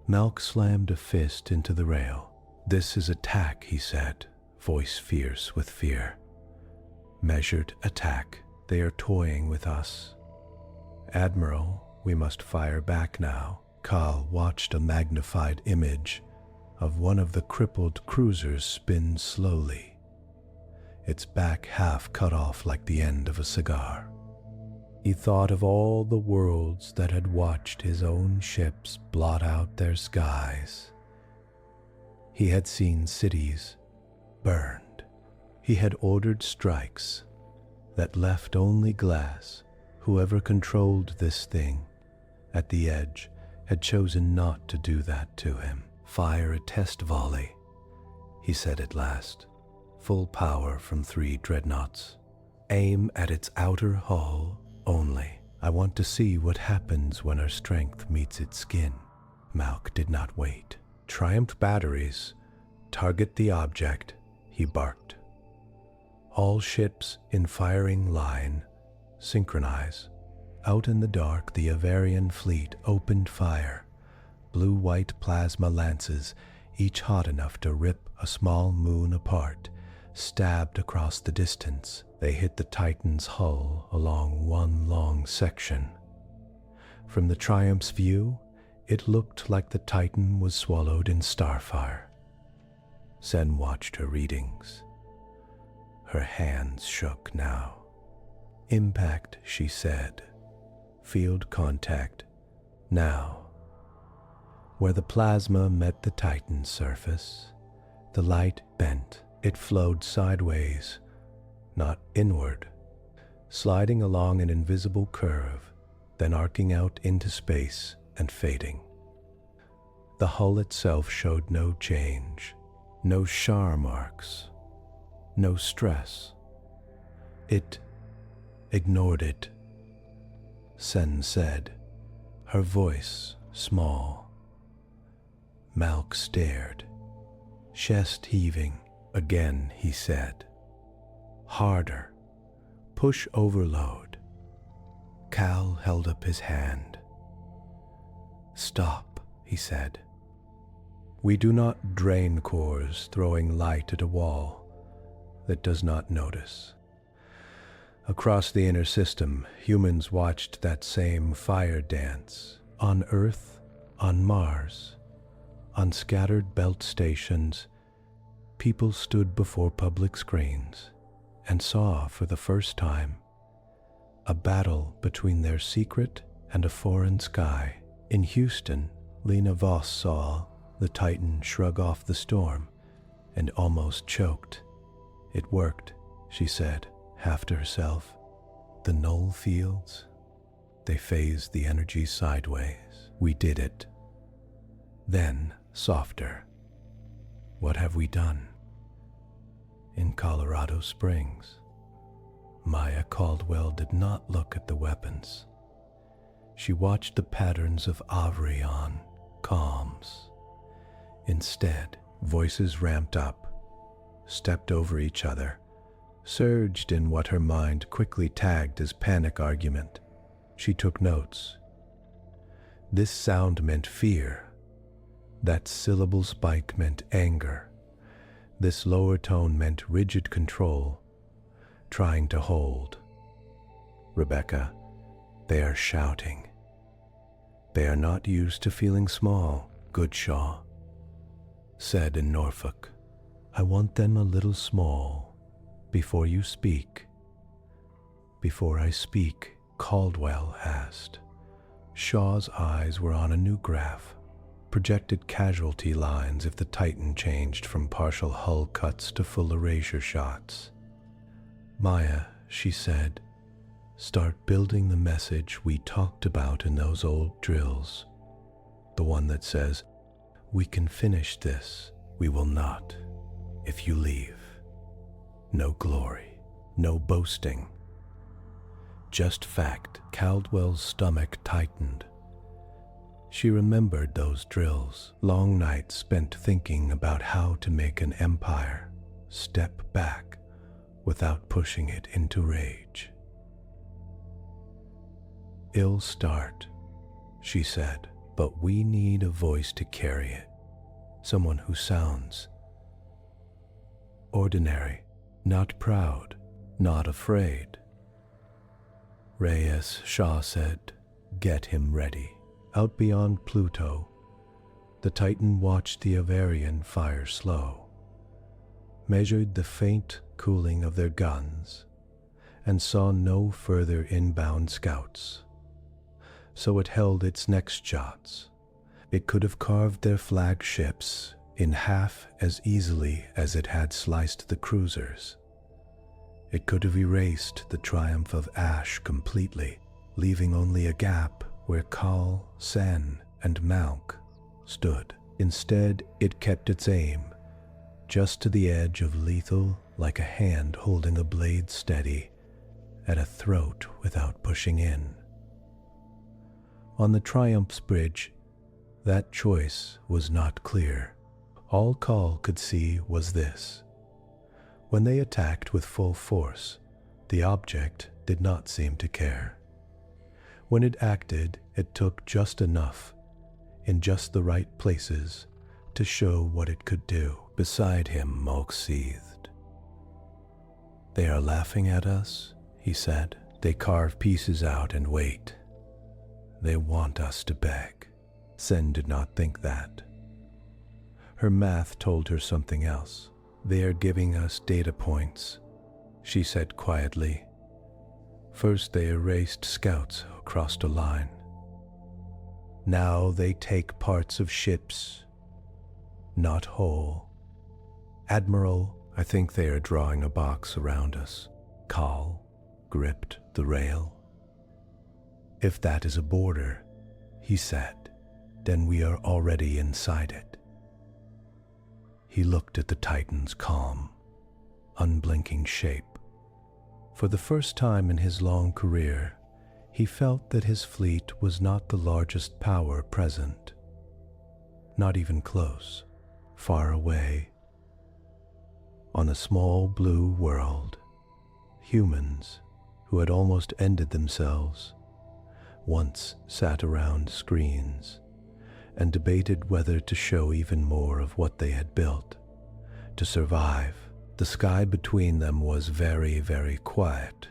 Malk slammed a fist into the rail. "This is attack," he said, voice fierce with fear. "Measured attack. They are toying with us." "Admiral, we must fire back now." Kaal watched a magnified image of one of the crippled cruisers spin slowly, its back half cut off like the end of a cigar. He thought of all the worlds that had watched his own ships blot out their skies. He had seen cities burned. He had ordered strikes that left only glass. Whoever controlled this thing at the edge had chosen not to do that to him. "Fire a test volley," he said at last. "Full power from 3 dreadnoughts. Aim at its outer hull only. I want to see what happens when our strength meets its skin." Malk did not wait. "Triumph batteries, target the object," he barked. "All ships in firing line, synchronize." Out in the dark, the Avarrion fleet opened fire. Blue-white plasma lances, each hot enough to rip a small moon apart, stabbed across the distance. They hit the Titan's hull along one long section. From the Triumph's view, it looked like the Titan was swallowed in starfire. Senn watched her readings. Her hands shook now. "Impact," she said. "Field contact. Now." Where the plasma met the Titan's surface, the light bent. It flowed sideways, not inward, sliding along an invisible curve, then arcing out into space and fading. The hull itself showed no change, no char marks, no stress. It ignored it, Senn said, her voice small. Malk stared, chest heaving. "Again," he said. "Harder. Push overload." Kaal held up his hand. "Stop," he said. "We do not drain cores throwing light at a wall that does not notice. Across the inner system, humans watched that same fire dance. On Earth, on Mars, on scattered belt stations, people stood before public screens and saw for the first time a battle between their secret and a foreign sky. In Houston, Lena Voss saw the Titan shrug off the storm and almost choked. "It worked," she said, half to herself. "The null fields, they phased the energy sideways. We did it." Then, softer, "What have we done?" In Colorado Springs, Maya Caldwell did not look at the weapons. She watched the patterns of Avarrion comms. Instead, voices ramped up, stepped over each other, surged in what her mind quickly tagged as panic argument. She took notes. This sound meant fear. That syllable spike meant anger. This lower tone meant rigid control, trying to hold. "Rebecca, they are shouting. They are not used to feeling small," Good Shaw said in Norfolk. "I want them a little small before you speak." "Before I speak?" Caldwell asked. Shaw's eyes were on a new graph, projected casualty lines if the Titan changed from partial hull cuts to full erasure shots. "Maya," she said, "start building the message we talked about in those old drills. The one that says, 'We can finish this. We will not if you leave.' No glory, no boasting. Just fact." Caldwell's stomach tightened. She remembered those drills, long nights spent thinking about how to make an empire step back without pushing it into rage. "Ill start," she said, "but we need a voice to carry it. Someone who sounds ordinary, not proud, not afraid." Reyes, Shaw said, "Get him ready." Out beyond Pluto, the Titan watched the Avarrion fire slow, measured the faint cooling of their guns, and saw no further inbound scouts. So it held its next shots. It could have carved their flagships in half as easily as it had sliced the cruisers. It could have erased the triumph of Ash completely, leaving only a gap where Kaal, Senn, and Malk stood. Instead, it kept its aim, just to the edge of lethal, like a hand holding a blade steady at a throat without pushing in. On the Triumph's bridge, that choice was not clear. All Kaal could see was this. When they attacked with full force, the object did not seem to care. When it acted, it took just enough, in just the right places, to show what it could do. Beside him, Malk seethed. "They are laughing at us," he said. "They carve pieces out and wait. They want us to beg." Senn did not think that. Her math told her something else. "They are giving us data points," she said quietly. "First they erased scouts across a line. Now they take parts of ships, not whole. Admiral, I think they are drawing a box around us." Kaal gripped the rail. "If that is a border," he said, "then we are already inside it." He looked at the Titan's calm, unblinking shape. For the first time in his long career, he felt that his fleet was not the largest power present. Not even close, far away. On a small blue world, humans who had almost ended themselves once sat around screens and debated whether to show even more of what they had built. To survive, the sky between them was very, very quiet.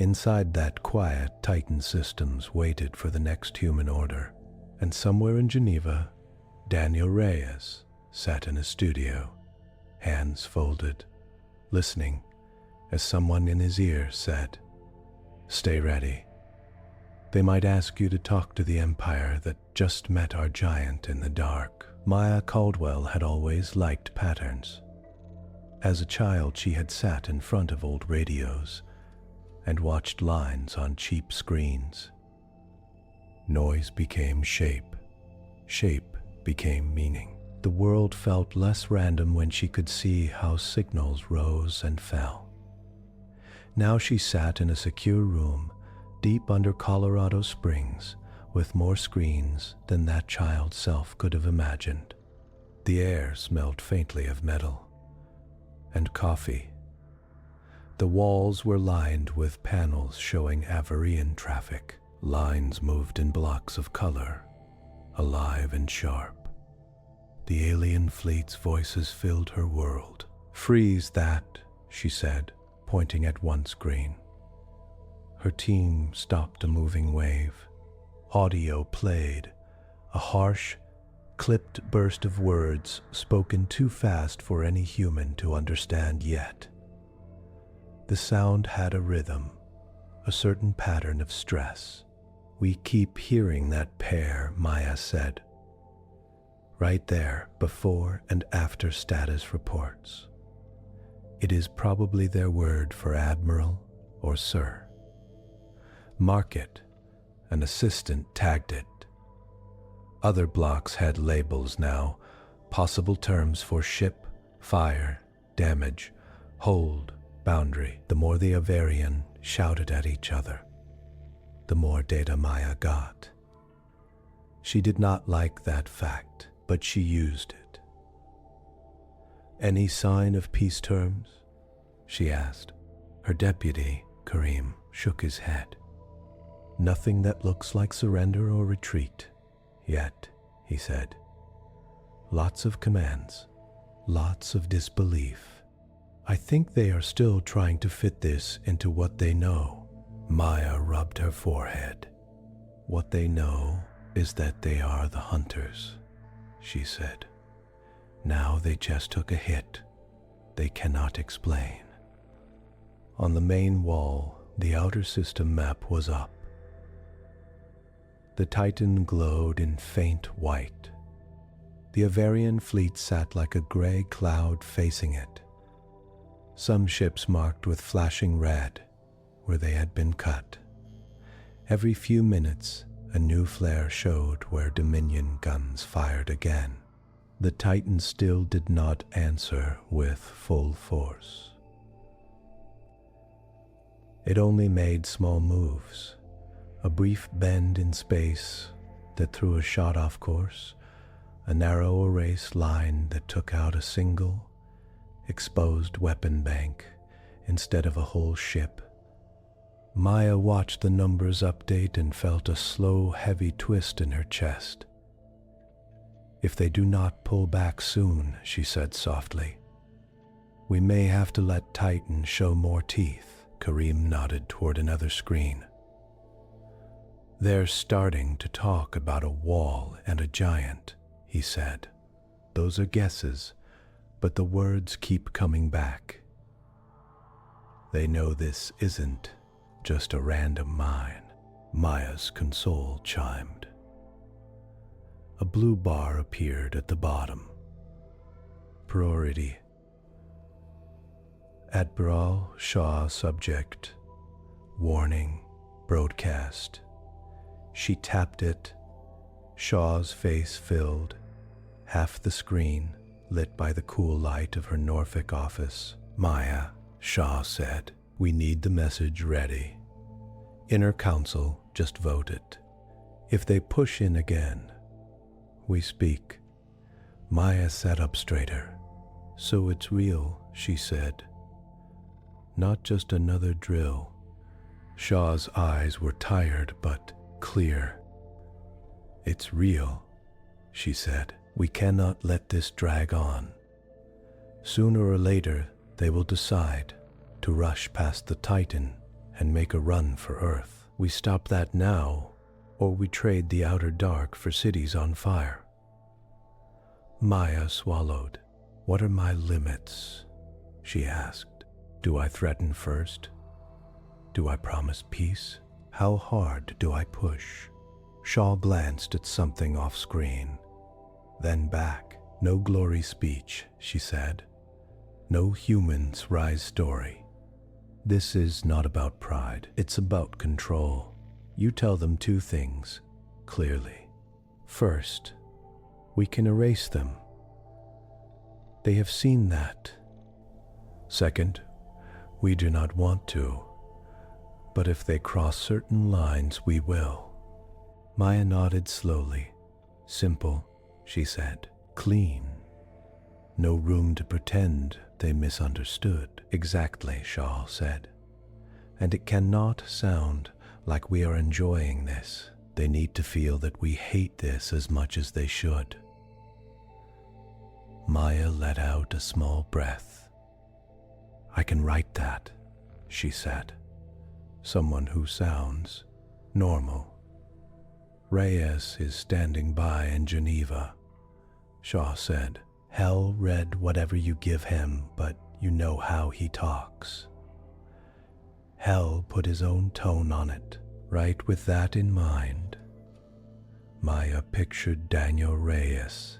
Inside that quiet, Titan Systems waited for the next human order, and somewhere in Geneva, Daniel Reyes sat in a studio, hands folded, listening as someone in his ear said, "Stay ready. They might ask you to talk to the Empire that just met our giant in the dark." Maya Caldwell had always liked patterns. As a child, she had sat in front of old radios and watched lines on cheap screens. Noise became shape. Shape became meaning. The world felt less random when she could see how signals rose and fell. Now she sat in a secure room deep under Colorado Springs with more screens than that child's self could have imagined. The air smelled faintly of metal and coffee. The walls were lined with panels showing Avarrion traffic. Lines moved in blocks of color, alive and sharp. The alien fleet's voices filled her world. "Freeze that," she said, pointing at one screen. Her team stopped a moving wave. Audio played, a harsh, clipped burst of words spoken too fast for any human to understand yet. The sound had a rhythm, a certain pattern of stress. "We keep hearing that pair," Maya said. "Right there, before and after status reports. It is probably their word for Admiral or Sir. Mark it." An assistant tagged it. Other blocks had labels now, possible terms for ship, fire, damage, hold, boundary. The more the Avarrion shouted at each other, the more data Maya got. She did not like that fact, but she used it. "Any sign of peace terms?" she asked. Her deputy, Kareem, shook his head. "Nothing that looks like surrender or retreat, yet," he said. "Lots of commands, lots of disbelief. I think they are still trying to fit this into what they know." Maya rubbed her forehead. "What they know is that they are the hunters," she said. "Now they just took a hit they cannot explain." On the main wall, the outer system map was up. The Titan glowed in faint white. The Avarrion fleet sat like a gray cloud facing it. Some ships marked with flashing red where they had been cut. Every few minutes, a new flare showed where Dominion guns fired again. The Titan still did not answer with full force. It only made small moves, a brief bend in space that threw a shot off course, a narrow erase line that took out a single, exposed weapon bank instead of a whole ship. Maya watched the numbers update and felt a slow, heavy twist in her chest. "If they do not pull back soon," she said softly, "we may have to let Titan show more teeth." Kareem nodded toward another screen. "They're starting to talk about a wall and a giant," he said. "Those are guesses, but the words keep coming back. They know this isn't just a random mine." Maya's console chimed. A blue bar appeared at the bottom. "Priority. Admiral Shaw subject. Warning. Broadcast." She tapped it. Shaw's face filled, half the screen lit by the cool light of her Norfolk office. "Maya," Shaw said, "we need the message ready. Inner Council just vote it. If they push in again, we speak." Maya sat up straighter. "So it's real," she said. "Not just another drill." Shaw's eyes were tired but clear. "It's real," she said. "We cannot let this drag on. Sooner or later, they will decide to rush past the Titan and make a run for Earth. We stop that now, or we trade the outer dark for cities on fire. Maya swallowed. What are my limits? She asked. Do I threaten first? Do I promise peace? How hard do I push? Shaw glanced at something off screen, then back. No glory speech, she said. No humans rise story. This is not about pride. It's about control. You tell them two things, clearly. First, we can erase them. They have seen that. Second, we do not want to, but if they cross certain lines, we will. Maya nodded slowly. Simple, she said. Clean. No room to pretend they misunderstood. Exactly, Shaw said. And it cannot sound like we are enjoying this. They need to feel that we hate this as much as they should. Maya let out a small breath. I can write that, she said. Someone who sounds normal. Reyes is standing by in Geneva, Shaw said. Hell read whatever you give him, but you know how he talks. Hell put his own tone on it. Right with that in mind, Maya pictured Daniel Reyes.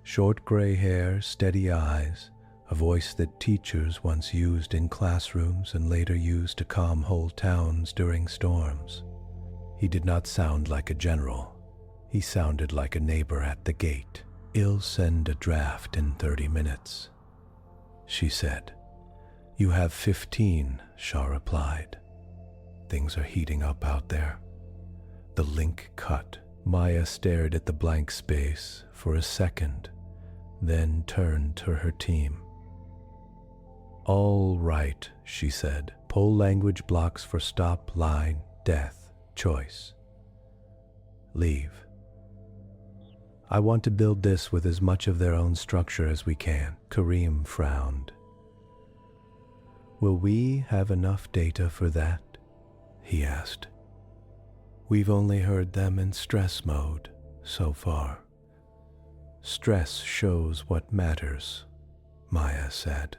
Short gray hair, steady eyes, a voice that teachers once used in classrooms and later used to calm whole towns during storms. He did not sound like a general. He sounded like a neighbor at the gate. I'll send a draft in 30 minutes, she said. You have 15, Shaw replied. Things are heating up out there. The link cut. Maya stared at the blank space for a second, then turned to her team. All right, she said. Pull language blocks for stop, line, death, choice. Leave. I want to build this with as much of their own structure as we can. Kareem frowned. Will we have enough data for that? He asked. We've only heard them in stress mode so far. Stress shows what matters, Maya said.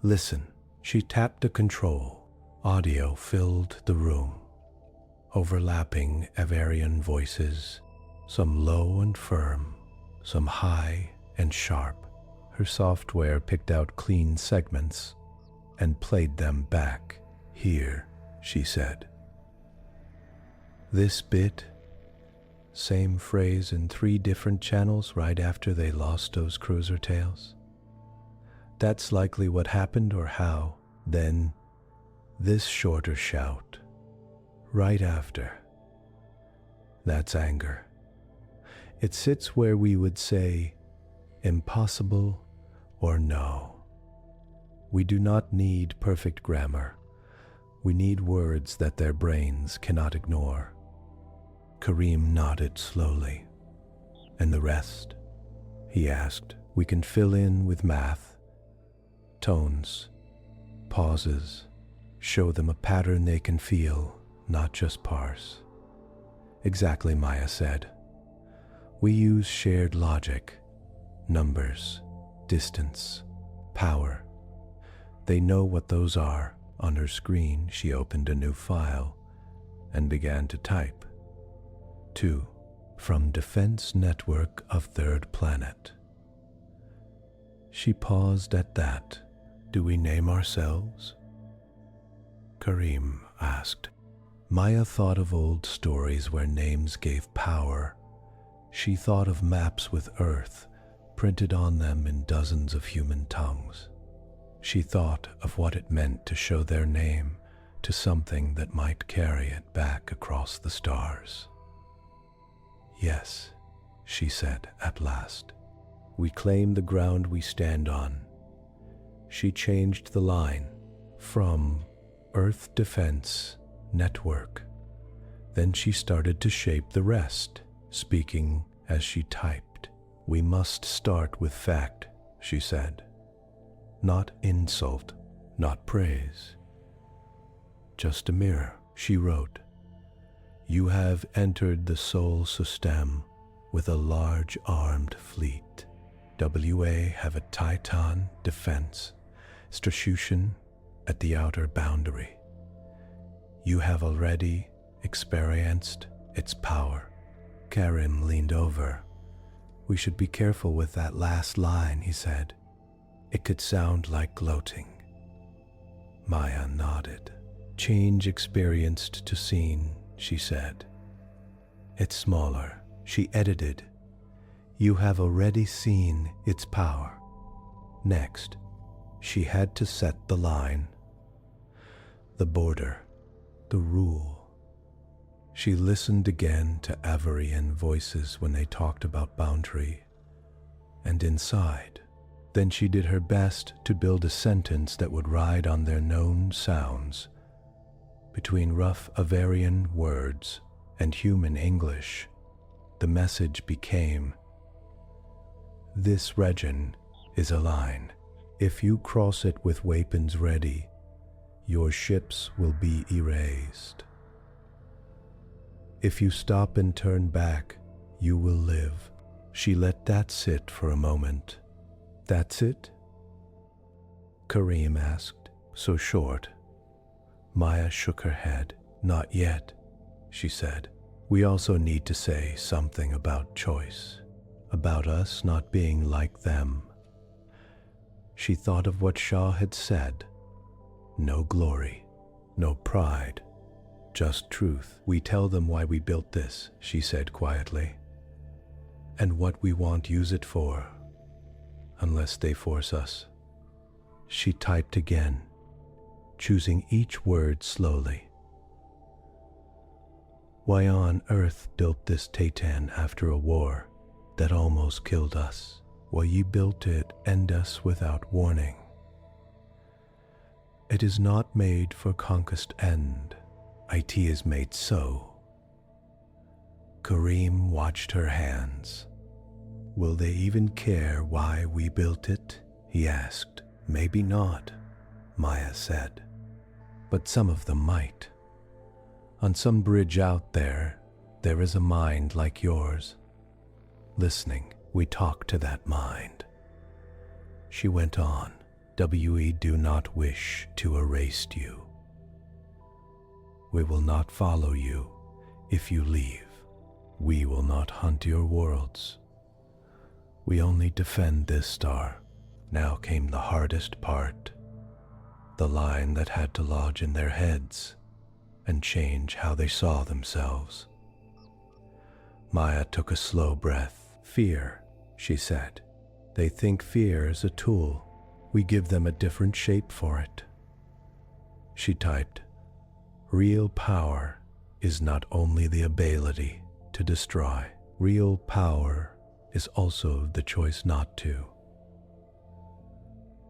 Listen, she tapped a control. Audio filled the room. Overlapping Avarrion voices, some low and firm, some high and sharp. Her software picked out clean segments and played them back. Here, she said. This bit, same phrase in 3 different channels right after they lost those cruiser tails. That's likely what happened or how. Then, this shorter shout, right after. That's anger. It sits where we would say, impossible or no. We do not need perfect grammar. We need words that their brains cannot ignore. Kareem nodded slowly. And the rest? He asked. We can fill in with math, tones, pauses, show them a pattern they can feel, not just parse. Exactly, Maya said. We use shared logic, numbers, distance, power. They know what those are. On her screen, she opened a new file and began to type. 2. From Defense Network of Third Planet. She paused at that. Do we name ourselves? Kareem asked. Maya thought of old stories where names gave power. She thought of maps with Earth printed on them in dozens of human tongues. She thought of what it meant to show their name to something that might carry it back across the stars. Yes, she said at last. We claim the ground we stand on. She changed the line from Earth Defense Network. Then she started to shape the rest, speaking as she typed. We must start with fact, she said. Not insult, not praise. just a mirror, she wrote. You have entered the Sol system with a large armed fleet. WA have a Titan defense station at the outer boundary. You have already experienced its power. Karim leaned over. We should be careful with that last line, he said. It could sound like gloating. Maya nodded. Change experienced to scene, she said. It's smaller, she edited. You have already seen its power. Next, she had to set the line. The border, the rule. She listened again to Avarrion voices when they talked about boundary and inside. Then she did her best to build a sentence that would ride on their known sounds. Between rough Avarrion words and human English, the message became, this region is a line. If you cross it with weapons ready, your ships will be erased. If you stop and turn back, you will live. She let that sit for a moment. That's it? Karim asked, so short. Maya shook her head. Not yet, she said. We also need to say something about choice, about us not being like them. She thought of what Shaw had said. No glory, no pride, just truth. We tell them why we built this, she said quietly, and what we want use it for, unless they force us. She typed again, choosing each word slowly. Why on earth built this Titan after a war that almost killed us? Why ye built it and us without warning? It is not made for conquest end. It is made so. Karim watched her hands. Will they even care why we built it? He asked. Maybe not, Maya said. But some of them might. On some bridge out there is a mind like yours. Listening, we talk to that mind. She went on. We do not wish to erase you. We will not follow you if you leave. We will not hunt your worlds. We only defend this star. Now came the hardest part, the line that had to lodge in their heads and change how they saw themselves. Maya took a slow breath. Fear, she said. They think fear is a tool. We give them a different shape for it. She typed, real power is not only the ability to destroy. Real power is also the choice not to.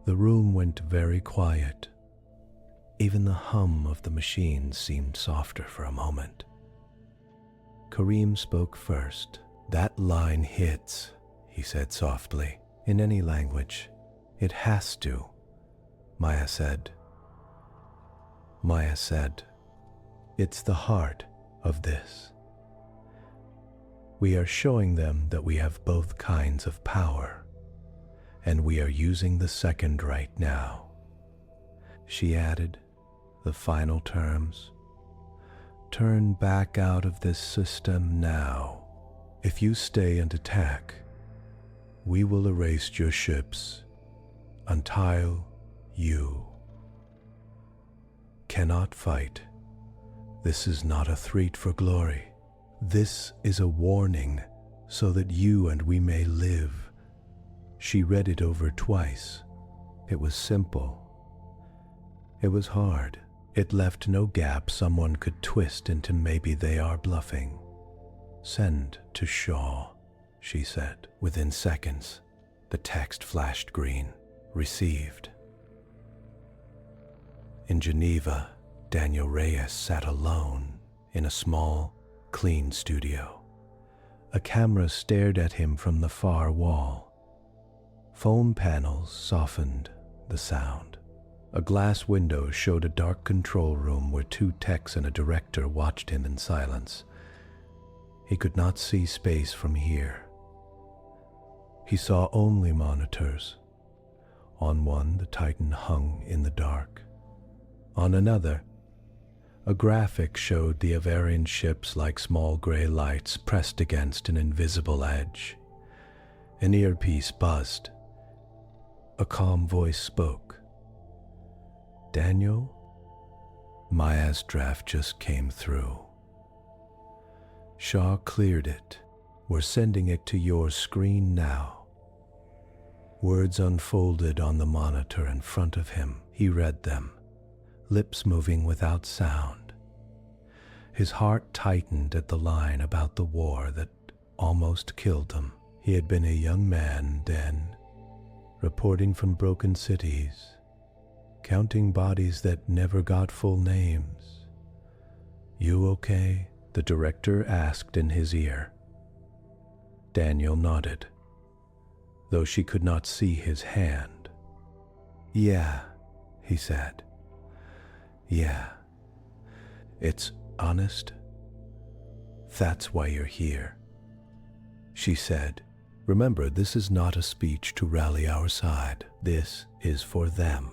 The room went very quiet. Even the hum of the machine seemed softer for a moment. Karim spoke first. That line hits, he said softly, in any language. It has to, Maya said. Maya said, it's the heart of this. We are showing them that we have both kinds of power, and we are using the second right now. She added the final terms. Turn back out of this system now. If you stay and attack, we will erase your ships until you cannot fight. This is not a threat for glory. This is a warning so that you and we may live. She read it over twice. It was simple. It was hard. It left no gap someone could twist into maybe they are bluffing. Send to Shaw, she said. Within seconds, the text flashed green. Received. In Geneva, Daniel Reyes sat alone in a small, clean studio. A camera stared at him from the far wall. Foam panels softened the sound. A glass window showed a dark control room where two techs and a director watched him in silence. He could not see space from here. He saw only monitors. On one, the Titan hung in the dark. On another, a graphic showed the Avarrion ships like small gray lights pressed against an invisible edge. An earpiece buzzed. A calm voice spoke. "Daniel, Maya's draft just came through. Shaw cleared it. We're sending it to your screen now." Words unfolded on the monitor in front of him. He read them, lips moving without sound. His heart tightened at the line about the war that almost killed him. He had been a young man then, reporting from broken cities, counting bodies that never got full names. "You okay?" the director asked in his ear. Daniel nodded, though she could not see his hand. "Yeah," he said. "Yeah. It's honest. That's why you're here." She said, "Remember, this is not a speech to rally our side. This is for them."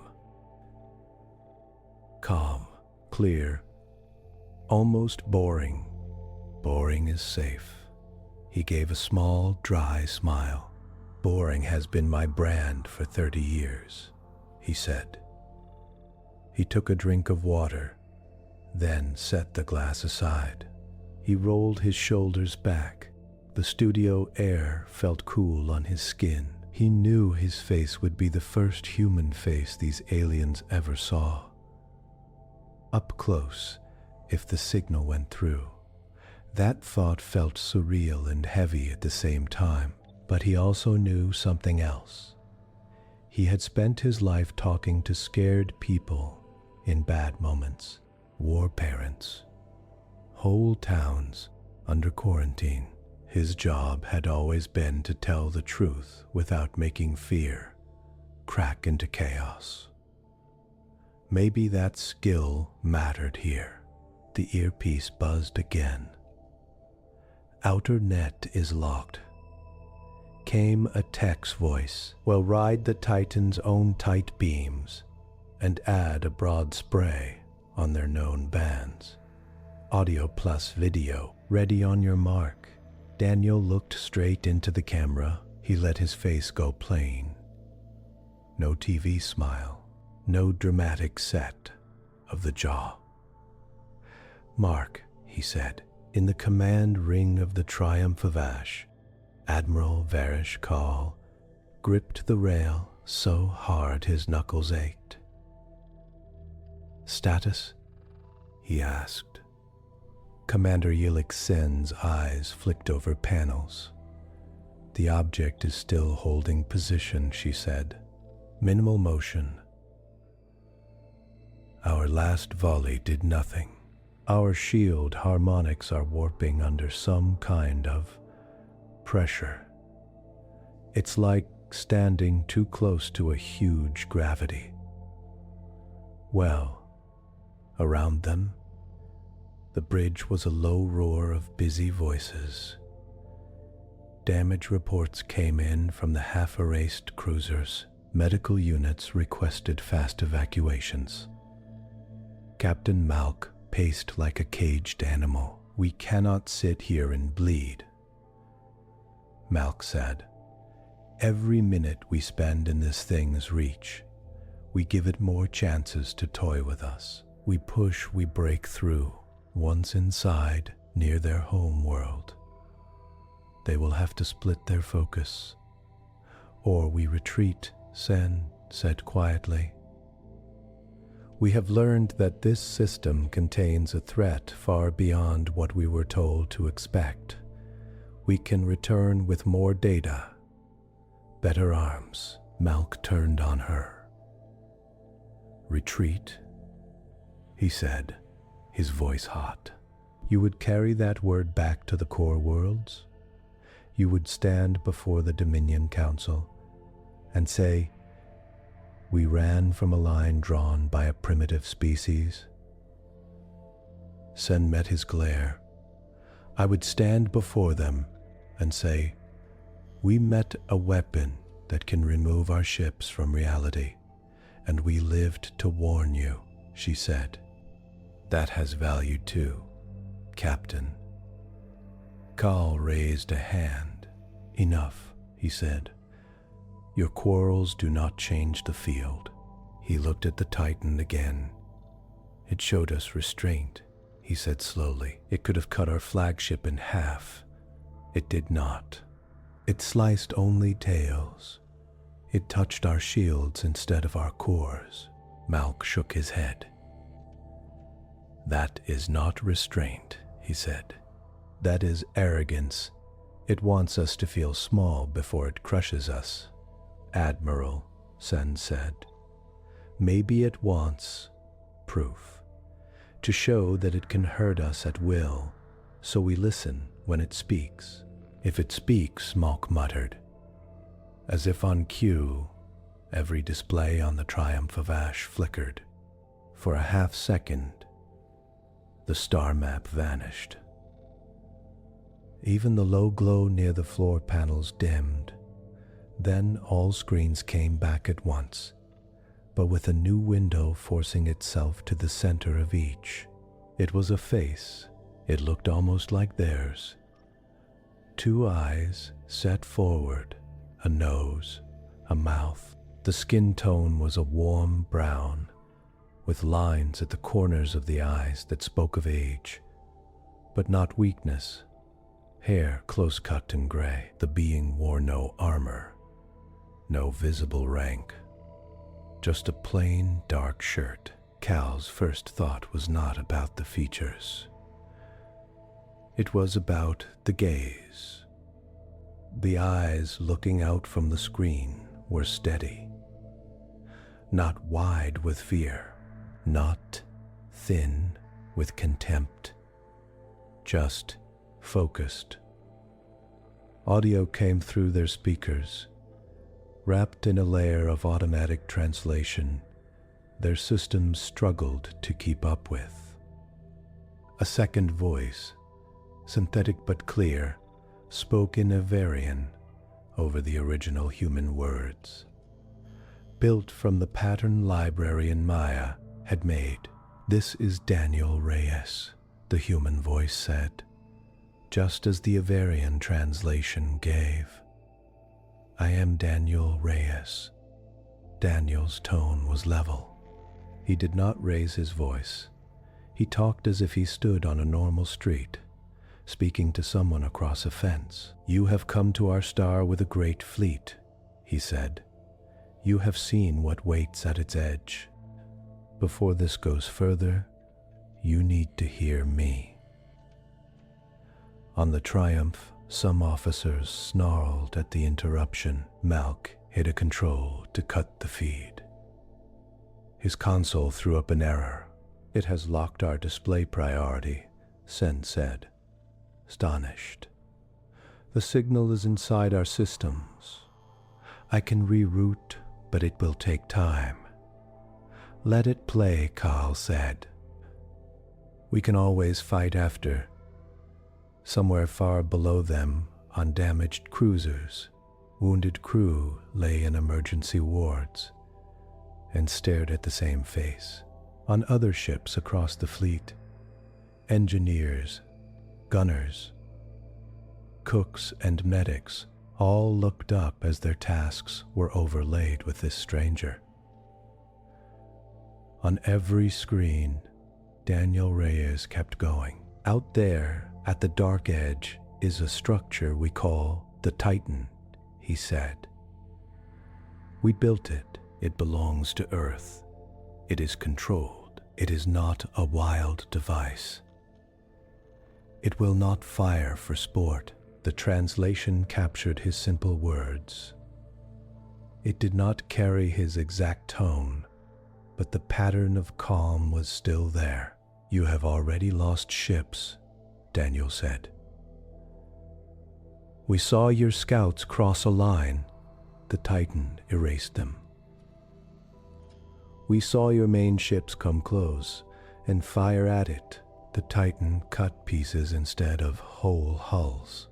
Calm, clear, almost boring. Boring is safe. He gave a small, dry smile. "Boring has been my brand for 30 years, he said. He took a drink of water, then set the glass aside. He rolled his shoulders back. The studio air felt cool on his skin. He knew his face would be the first human face these aliens ever saw. Up close, if the signal went through. That thought felt surreal and heavy at the same time, but he also knew something else. He had spent his life talking to scared people in bad moments, war parents, whole towns under quarantine. His job had always been to tell the truth without making fear crack into chaos. Maybe that skill mattered here. The earpiece buzzed again. "Outer net is locked," came a tech's voice. "Well, ride the Titan's own tight beams and add a broad spray on their known bands. Audio plus video, ready on your mark." Daniel looked straight into the camera. He let his face go plain. No TV smile, no dramatic set of the jaw. "Mark," he said, in the command ring of the Triumph of Ash, Admiral Rebecca Kaal gripped the rail so hard his knuckles ached. "Status?" he asked. Commander Yilik Senn's eyes flicked over panels. "The object is still holding position," she said. "Minimal motion. Our last volley did nothing. Our shield harmonics are warping under some kind of pressure. It's like standing too close to a huge gravity." Well, around them, the bridge was a low roar of busy voices. Damage reports came in from the half-erased cruisers. Medical units requested fast evacuations. Captain Malk paced like a caged animal. "We cannot sit here and bleed," Malk said. "Every minute we spend in this thing's reach, we give it more chances to toy with us. We push, we break through. Once inside, near their home world, they will have to split their focus. Or we retreat," Senn said quietly. "We have learned that this system contains a threat far beyond what we were told to expect. We can return with more data, better arms." Malk turned on her. "Retreat?" he said, his voice hot. "You would carry that word back to the core worlds? You would stand before the Dominion Council and say, We ran from a line drawn by a primitive species. Senn met his glare. I would stand before them and say, "We met a weapon that can remove our ships from reality, and we lived to warn you," she said. "That has value too, Captain." Kaal raised a hand. "Enough," he said. "Your quarrels do not change the field." He looked at the Titan again. "It showed us restraint," he said slowly. "It could have cut our flagship in half. It did not. It sliced only tails. It touched our shields instead of our cores." Malk shook his head. "That is not restraint," he said. "That is arrogance. It wants us to feel small before it crushes us." "Admiral," Senn said, "maybe it wants proof, to show that it can hurt us at will, so we listen when it speaks." "If it speaks," Malk muttered. As if on cue, every display on the Triumph of Ash flickered. For a half-second, the star map vanished. Even the low glow near the floor panels dimmed. Then all screens came back at once, but with a new window forcing itself to the center of each. It was a face. It looked almost like theirs. Two eyes set forward, a nose, a mouth. The skin tone was a warm brown, with lines at the corners of the eyes that spoke of age, but not weakness. Hair close-cut and gray. The being wore no armor, no visible rank, just a plain dark shirt. Kaal's first thought was not about the features. It was about the gaze. The eyes looking out from the screen were steady, not wide with fear, not thin with contempt, just focused. Audio came through their speakers, wrapped in a layer of automatic translation their systems struggled to keep up with. A second voice, synthetic but clear, spoke in Avarrion over the original human words. Built from the pattern library in Maya had made. "This is Daniel Reyes," the human voice said, just as the Avarrion translation gave. "I am Daniel Reyes." Daniel's tone was level. He did not raise his voice. He talked as if he stood on a normal street, speaking to someone across a fence. "You have come to our star with a great fleet," he said. "You have seen what waits at its edge. Before this goes further, you need to hear me." On the Triumph, some officers snarled at the interruption. Malk hit a control to cut the feed. His console threw up an error. "It has locked our display priority," Senn said, astonished. "The signal is inside our systems. I can reroute, but it will take time." "Let it play," Kaal said. "We can always fight after." Somewhere far below them, on damaged cruisers, wounded crew lay in emergency wards and stared at the same face. On other ships across the fleet, engineers, gunners, cooks, and medics all looked up as their tasks were overlaid with this stranger. On every screen, Daniel Reyes kept going. "Out there, at the dark edge, is a structure we call the Titan," he said. "We built it. It belongs to Earth. It is controlled. It is not a wild device. It will not fire for sport." The translation captured his simple words. It did not carry his exact tone, but the pattern of calm was still there. "You have already lost ships," Daniel said. "We saw your scouts cross a line." The Titan erased them. We saw your main ships come close and fire at it. The Titan cut pieces instead of whole hulls.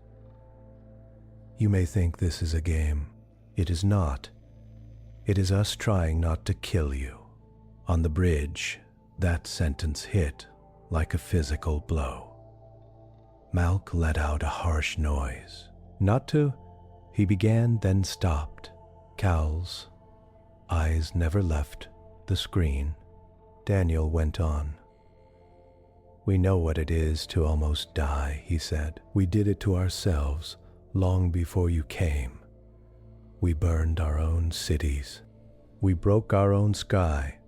You may think this is a game. It is not. It is us trying not to kill you. On the bridge, that sentence hit like a physical blow. Malk let out a harsh noise. Not to, he began, then stopped. Kaal's eyes never left the screen. Daniel went on. We know what it is to almost die, he said. We did it to ourselves long before you came. We burned our own cities. We broke our own sky.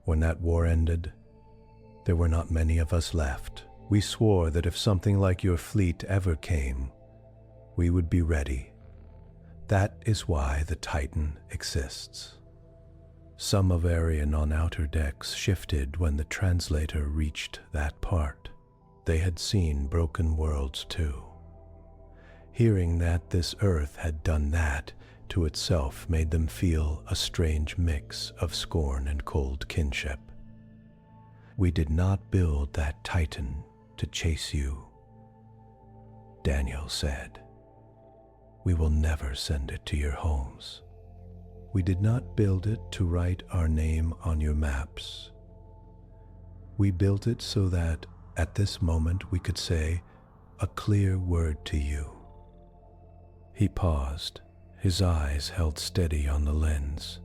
When that war ended, there were not many of us left. We swore that if something like your fleet ever came, we would be ready. That is why the Titan exists. Some Avarrion on outer decks shifted when the translator reached that part. They had seen broken worlds too. Hearing that this Earth had done that to itself made them feel a strange mix of scorn and cold kinship. We did not build that Titan to chase you, Daniel said. We will never send it to your homes. We did not build it to write our name on your maps. We built it so that, at this moment, we could say a clear word to you. He paused, his eyes held steady on the lens,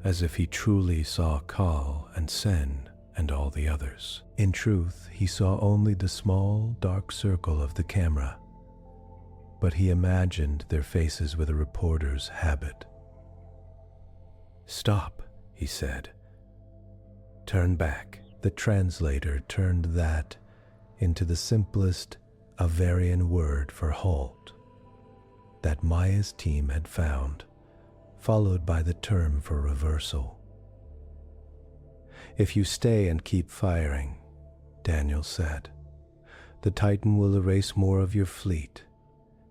as if he truly saw Kaal and Senn and all the others. In truth, he saw only the small, dark circle of the camera, but he imagined their faces with a reporter's habit. Stop, he said. Turn back. The translator turned that into the simplest Avarrion word for halt that Maya's team had found, followed by the term for reversal. If you stay and keep firing, Daniel said, the Titan will erase more of your fleet.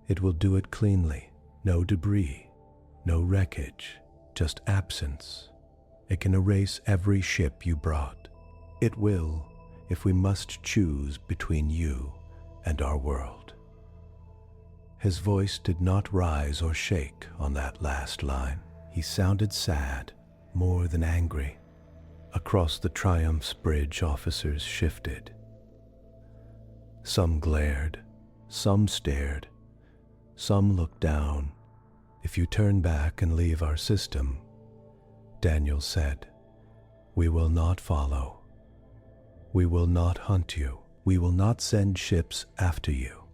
It will do it cleanly. No debris, no wreckage. Just absence. It can erase every ship you brought. It will, if we must choose between you and our world. His voice did not rise or shake on that last line. He sounded sad, more than angry. Across the Triumph's bridge, officers shifted. Some glared, some stared, some looked down. If you turn back and leave our system, Daniel said, we will not follow. We will not hunt you. We will not send ships after you.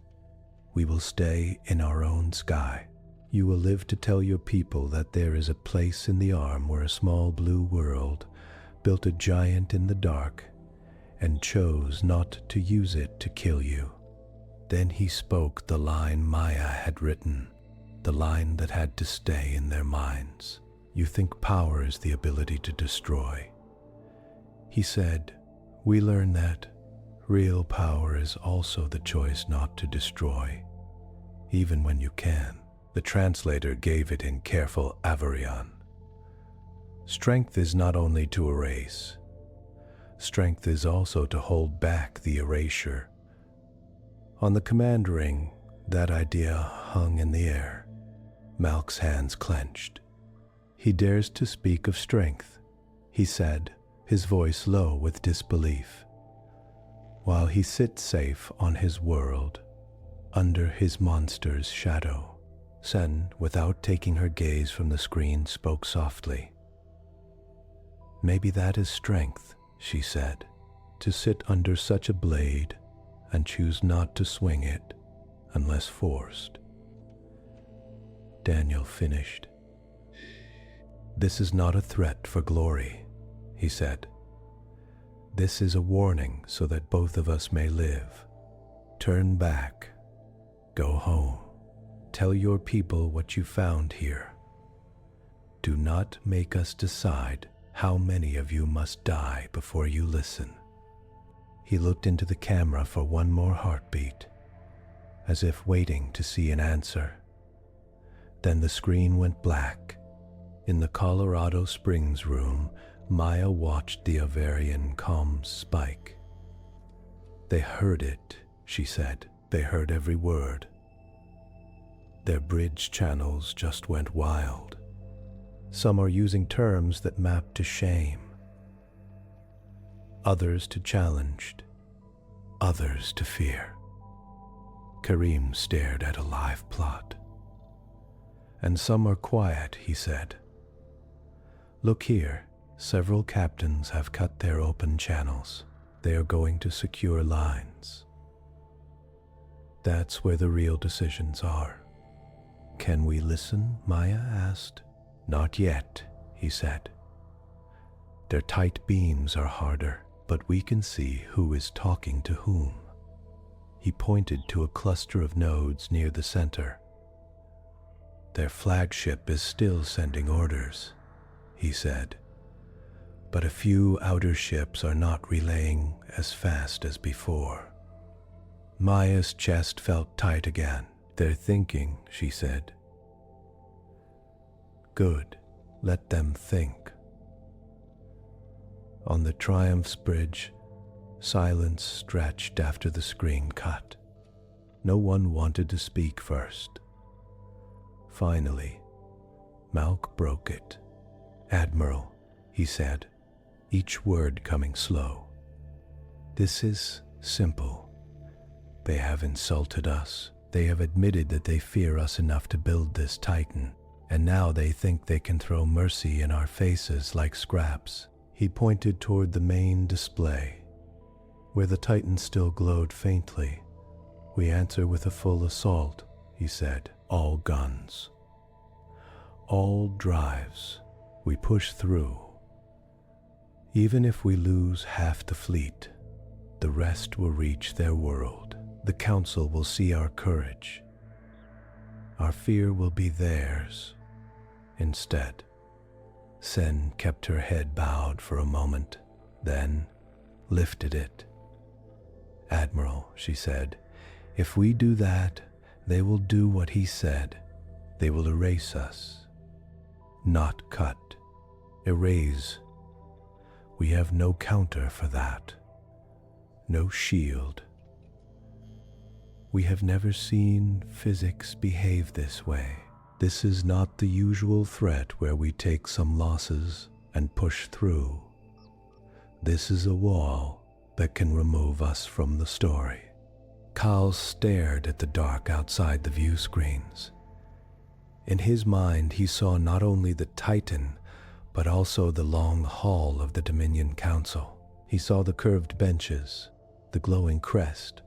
We will stay in our own sky. You will live to tell your people that there is a place in the arm where a small blue world built a giant in the dark and chose not to use it to kill you. Then he spoke the line Maya had written. The line that had to stay in their minds. You think power is the ability to destroy. He said, we learn that real power is also the choice not to destroy, even when you can. The translator gave it in careful Avarrion. Strength is not only to erase. Strength is also to hold back the erasure. On the command ring, that idea hung in the air. Malk's hands clenched. He dares to speak of strength, he said, his voice low with disbelief, while he sits safe on his world, under his monster's shadow. Senn, without taking her gaze from the screen, spoke softly. Maybe that is strength, she said, to sit under such a blade and choose not to swing it unless forced. Daniel finished. This is not a threat for glory, he said. This is a warning so that both of us may live. Turn back. Go home. Tell your people what you found here. Do not make us decide how many of you must die before you listen. He looked into the camera for one more heartbeat, as if waiting to see an answer. Then the screen went black. In the Colorado Springs room, Maya watched the Avarrion comms spike. They heard it, she said. They heard every word. Their bridge channels just went wild. Some are using terms that map to shame, others to challenged, others to fear. Kareem stared at a live plot. And some are quiet, he said. Look here, several captains have cut their open channels. They are going to secure lines. That's where the real decisions are. Can we listen? Maya asked. Not yet, he said. Their tight beams are harder, but we can see who is talking to whom. He pointed to a cluster of nodes near the center. Their flagship is still sending orders, he said. But a few outer ships are not relaying as fast as before. Maya's chest felt tight again. They're thinking, she said. Good, let them think. On the Triumph's bridge, silence stretched after the screen cut. No one wanted to speak first. Finally, Malk broke it. Admiral, he said, each word coming slow. This is simple. They have insulted us. They have admitted that they fear us enough to build this Titan, and now they think they can throw mercy in our faces like scraps. He pointed toward the main display, where the Titan still glowed faintly. We answer with a full assault, he said. All guns. All drives. We push through. Even if we lose half the fleet, the rest will reach their world. The Council will see our courage. Our fear will be theirs instead. Senn kept her head bowed for a moment, then lifted it. Admiral, she said, if we do that, they will do what he said. They will erase us. Not cut. Erase. We have no counter for that. No shield. We have never seen physics behave this way. This is not the usual threat where we take some losses and push through. This is a wall that can remove us from the story. Kaal stared at the dark outside the view screens. In his mind, he saw not only the Titan, but also the long hall of the Dominion Council. He saw the curved benches, the glowing crest,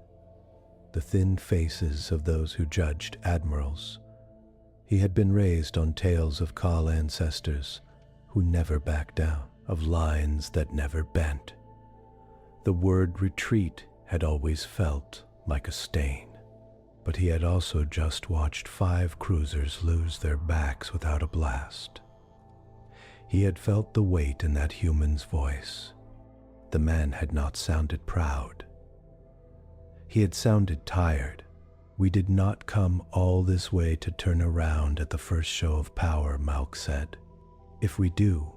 the thin faces of those who judged admirals. He had been raised on tales of Kaal ancestors who never backed down, of lines that never bent. The word retreat had always felt like a stain, but he had also just watched 5 cruisers lose their backs without a blast. He had felt the weight in that human's voice. The man had not sounded proud. He had sounded tired. We did not come all this way to turn around at the first show of power, Malk said. If we do,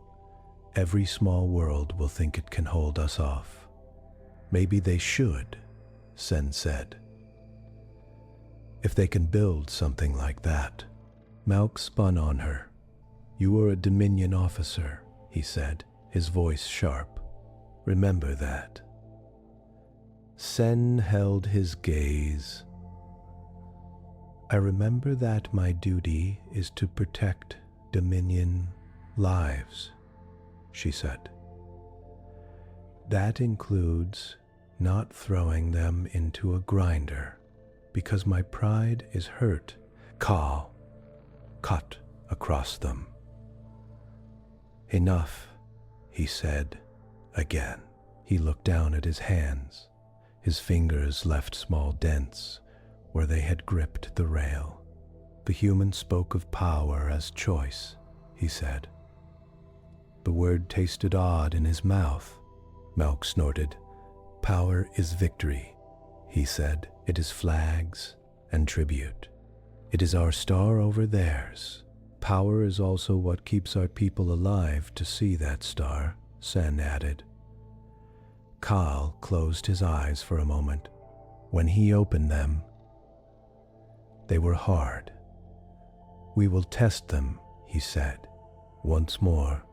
every small world will think it can hold us off. Maybe they should, Senn said. If they can build something like that. Malk spun on her. You are a Dominion officer, he said, his voice sharp. Remember that. Senn held his gaze. I remember that my duty is to protect Dominion lives, she said. That includes not throwing them into a grinder, because my pride is hurt. Kaal cut across them. Enough, he said again. He looked down at his hands. His fingers left small dents where they had gripped the rail. The human spoke of power as choice, he said. The word tasted odd in his mouth. Malk snorted. Power is victory, he said. It is flags and tribute. It is our star over theirs. Power is also what keeps our people alive to see that star. Senn added. Kaal closed his eyes for a moment. When he opened them, they were hard. We will test them, he said. Once more,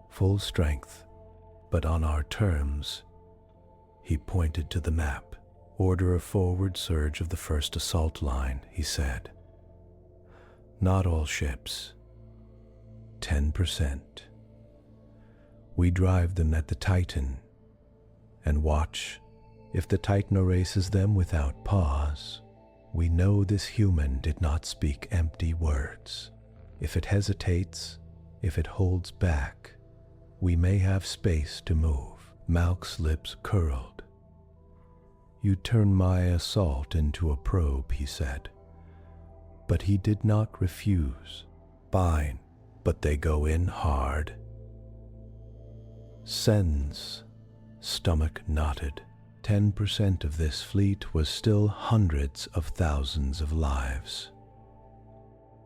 full strength, but on our terms. He pointed to the map. Order a forward surge of the first assault line, he said. Not all ships. 10%. We drive them at the Titan and watch. If the Titan erases them without pause, we know this human did not speak empty words. If it hesitates, if it holds back, we may have space to move. Malk's lips curled. You turn my assault into a probe, he said. But he did not refuse. Fine, but they go in hard. Senn's stomach knotted. 10% of this fleet was still hundreds of thousands of lives.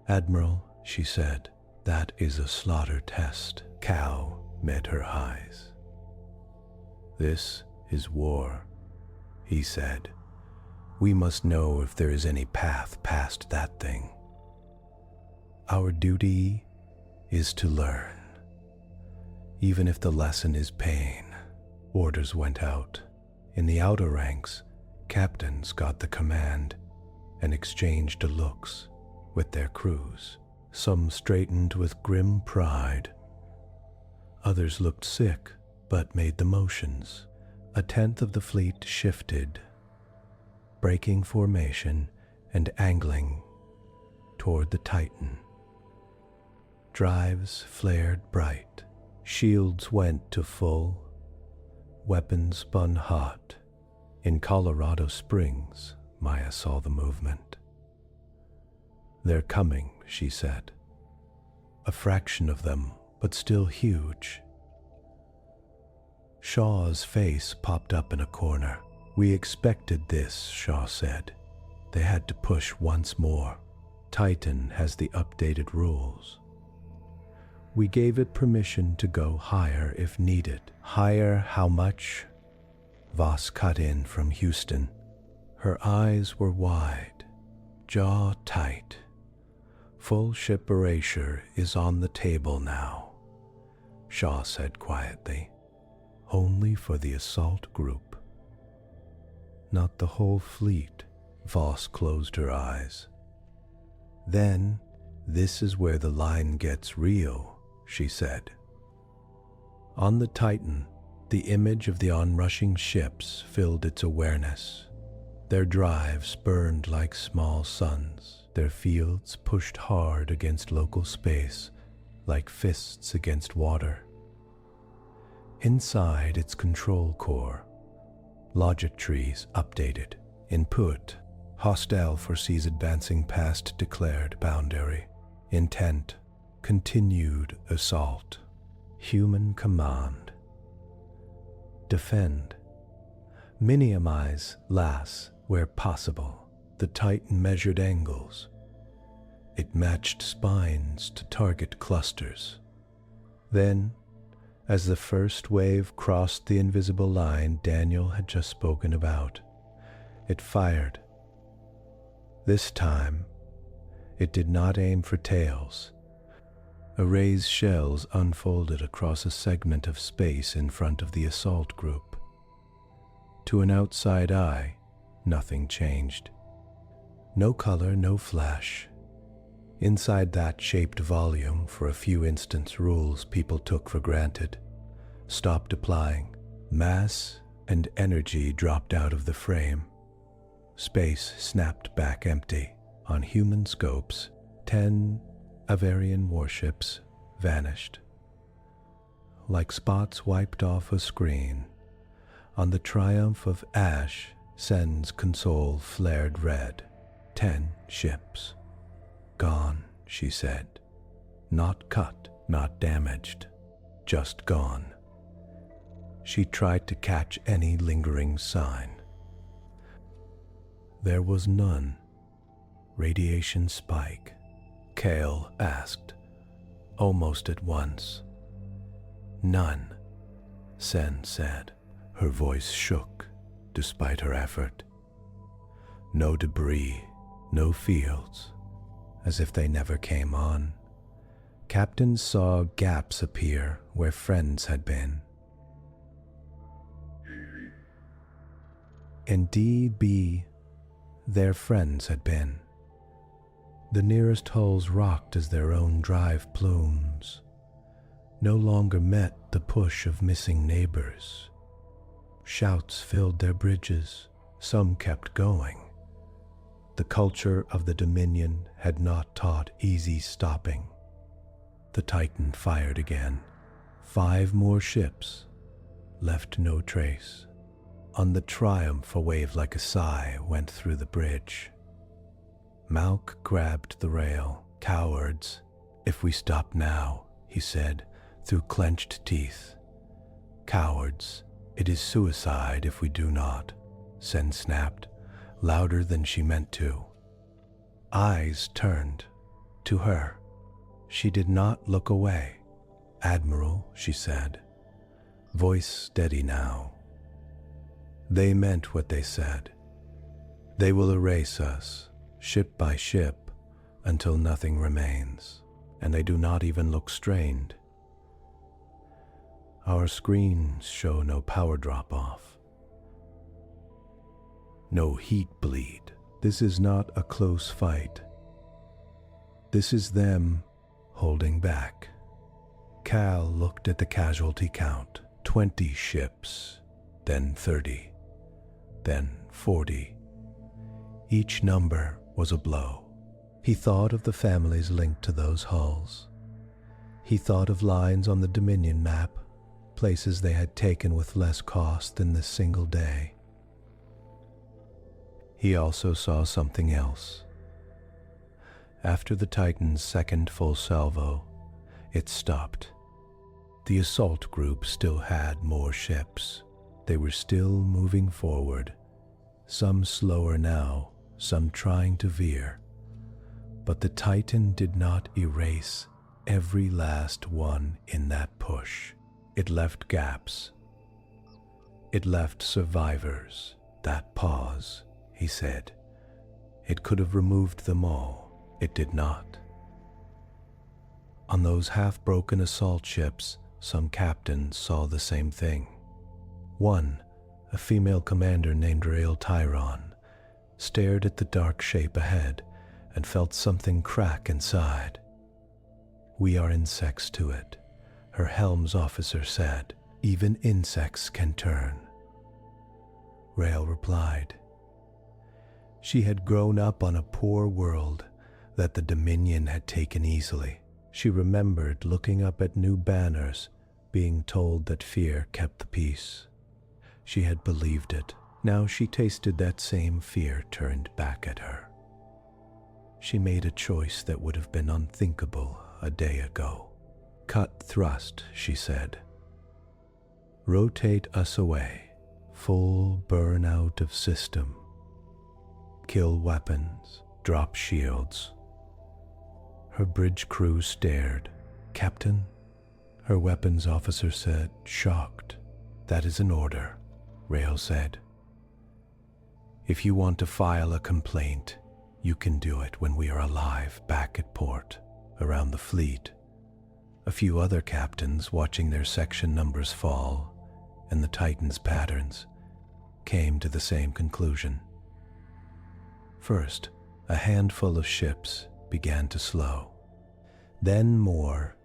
Admiral, she said, that is a slaughter test. Kaal met her eyes. This is war, he said. We must know if there is any path past that thing. Our duty is to learn, even if the lesson is pain. Orders went out. In the outer ranks, captains got the command and exchanged looks with their crews. Some straightened with grim pride. Others looked sick, but made the motions. A tenth of the fleet shifted, breaking formation and angling toward the Titan. Drives flared bright. Shields went to full. Weapons spun hot. In Colorado Springs, Maya saw the movement. They're coming, she said. A fraction of them, but still huge. Shaw's face popped up in a corner. We expected this, Shaw said. They had to push once more. Titan has the updated rules. We gave it permission to go higher if needed. Higher how much? Voss cut in from Houston. Her eyes were wide, jaw tight. Full ship erasure is on the table now, Shaw said quietly. Only for the assault group. Not the whole fleet. Voss closed her eyes. Then, this is where the line gets real, she said. On the Titan, the image of the onrushing ships filled its awareness. Their drives burned like small suns. Their fields pushed hard against local space, like fists against water. Inside its control core, logic trees updated. Input, hostile foresees advancing past declared boundary. Intent, continued assault. Human command. Defend. Minimize LAS where possible. The Titan measured angles. It matched spines to target clusters. Then, as the first wave crossed the invisible line Daniel had just spoken about, it fired. This time, it did not aim for tails. Reyes shells unfolded across a segment of space in front of the assault group. To an outside eye, nothing changed. No color, no flash. Inside that shaped volume, for a few instance rules people took for granted stopped applying. Mass and energy dropped out of the frame. Space snapped back empty. On human scopes, 10 Avarrion warships vanished. Like spots wiped off a screen, on the triumph of Ash, Senn's console flared red. 10 ships. Gone, she said. Not cut, not damaged, just gone. She tried to catch any lingering sign. There was none. Radiation spike, Kaal asked, almost at once. None. Senn said. Her voice shook despite her effort. No debris, no fields, as if they never came on. Captains saw gaps appear where friends had been. Indeed, their friends had been. The nearest hulls rocked as their own drive plumes no longer met the push of missing neighbors. Shouts filled their bridges, some kept going. The culture of the Dominion had not taught easy stopping. The Titan fired again. 5 more ships left no trace. On the Triumph, a wave like a sigh went through the bridge. Malk grabbed the rail. Cowards, if we stop now, he said through clenched teeth. Cowards, it is suicide if we do not, Senn snapped, louder than she meant to. Eyes turned to her. She did not look away. Admiral, she said, voice steady now. They meant what they said. They will erase us, ship by ship, until nothing remains, and they do not even look strained. Our screens show no power drop-off, no heat bleed. This is not a close fight. This is them holding back. Kaal looked at the casualty count. 20 ships, then 30, then 40. Each number was a blow. He thought of the families linked to those hulls. He thought of lines on the Dominion map, places they had taken with less cost than this single day. He also saw something else. After the Titan's second full salvo, it stopped. The assault group still had more ships. They were still moving forward, some slower now, some trying to veer. But the Titan did not erase every last one in that push. It left gaps. It left survivors. That pause, he said. It could have removed them all. It did not. On those half-broken assault ships, some captains saw the same thing. One, a female commander named Reyes, stared at the dark shape ahead and felt something crack inside. We are insects to it, her helm's officer said. Even insects can turn. Reyes replied. She had grown up on a poor world that the Dominion had taken easily. She remembered looking up at new banners, being told that fear kept the peace. She had believed it. Now she tasted that same fear turned back at her. She made a choice that would have been unthinkable a day ago. Cut thrust, she said. Rotate us away. Full burnout of system. Kill weapons. Drop shields. Her bridge crew stared. Captain? Her weapons officer said, shocked. That is an order, Reyes said. If you want to file a complaint, you can do it when we are alive back at port, around the fleet. A few other captains, watching their section numbers fall and the Titan's patterns, came to the same conclusion. First, a handful of ships began to slow. Then more.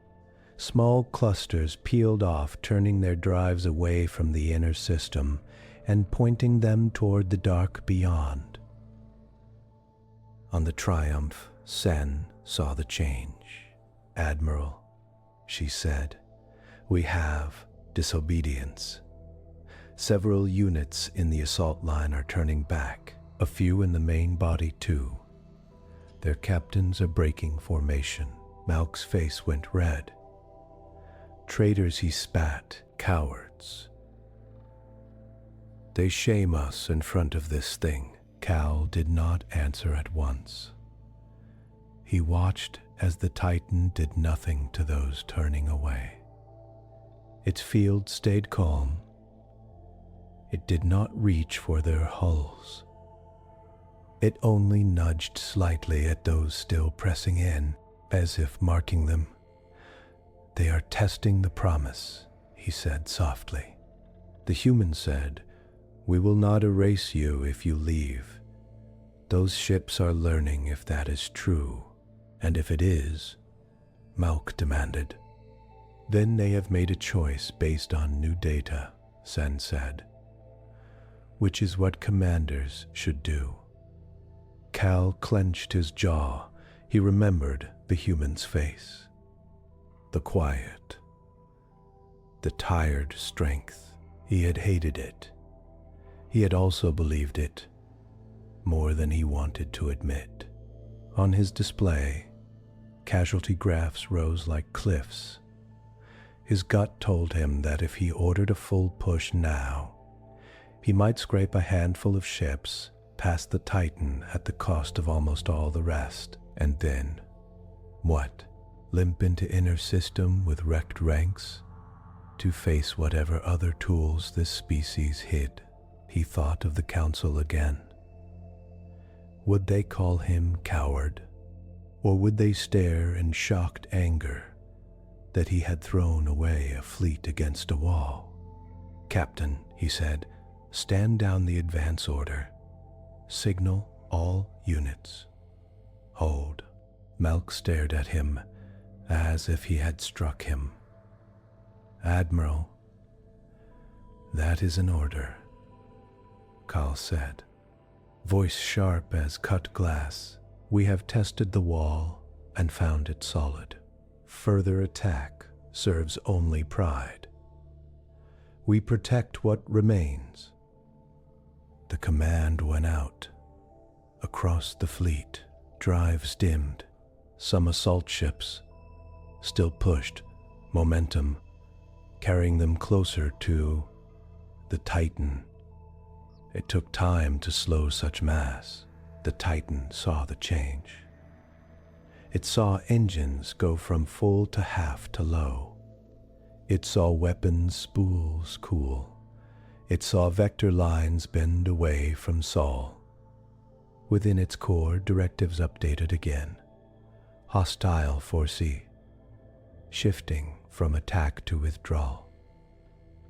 Small clusters peeled off, turning their drives away from the inner system and pointing them toward the dark beyond. On the Triumph, Senn saw the change. Admiral, she said, we have disobedience. Several units in the assault line are turning back, a few in the main body too. Their captains are breaking formation. Malk's face went red. Traitors, he spat, cowards. They shame us in front of this thing. Kaal did not answer at once. He watched as the Titan did nothing to those turning away. Its field stayed calm. It did not reach for their hulls. It only nudged slightly at those still pressing in, as if marking them. "They are testing the promise," he said softly. The human said, "We will not erase you if you leave. Those ships are learning if that is true, and if it is," Malk demanded. "Then they have made a choice based on new data," Senn said, "which is what commanders should do." Kaal clenched his jaw. He remembered the human's face. The quiet, the tired strength. He had hated it. He had also believed it, more than he wanted to admit. On his display, casualty graphs rose like cliffs. His gut told him that if he ordered a full push now, he might scrape a handful of ships past the Titan at the cost of almost all the rest. And then, what? Limp into inner system with wrecked ranks to face whatever other tools this species hid. He thought of the Council again. Would they call him coward, or would they stare in shocked anger that he had thrown away a fleet against a wall? "Captain," he said, "stand down the advance order. Signal all units. Hold." Malk stared at him as if he had struck him. "Admiral, that is an order," Kaal said, voice sharp as cut glass. "We have tested the wall and found it solid. Further attack serves only pride. We protect what remains." The command went out. Across the fleet, drives dimmed. Some assault ships still pushed, momentum carrying them closer to the Titan. It took time to slow such mass. The Titan saw the change. It saw engines go from full to half to low. It saw weapons spools cool. It saw vector lines bend away from Sol. Within its core, directives updated again. Hostile foresee. Shifting from attack to withdrawal.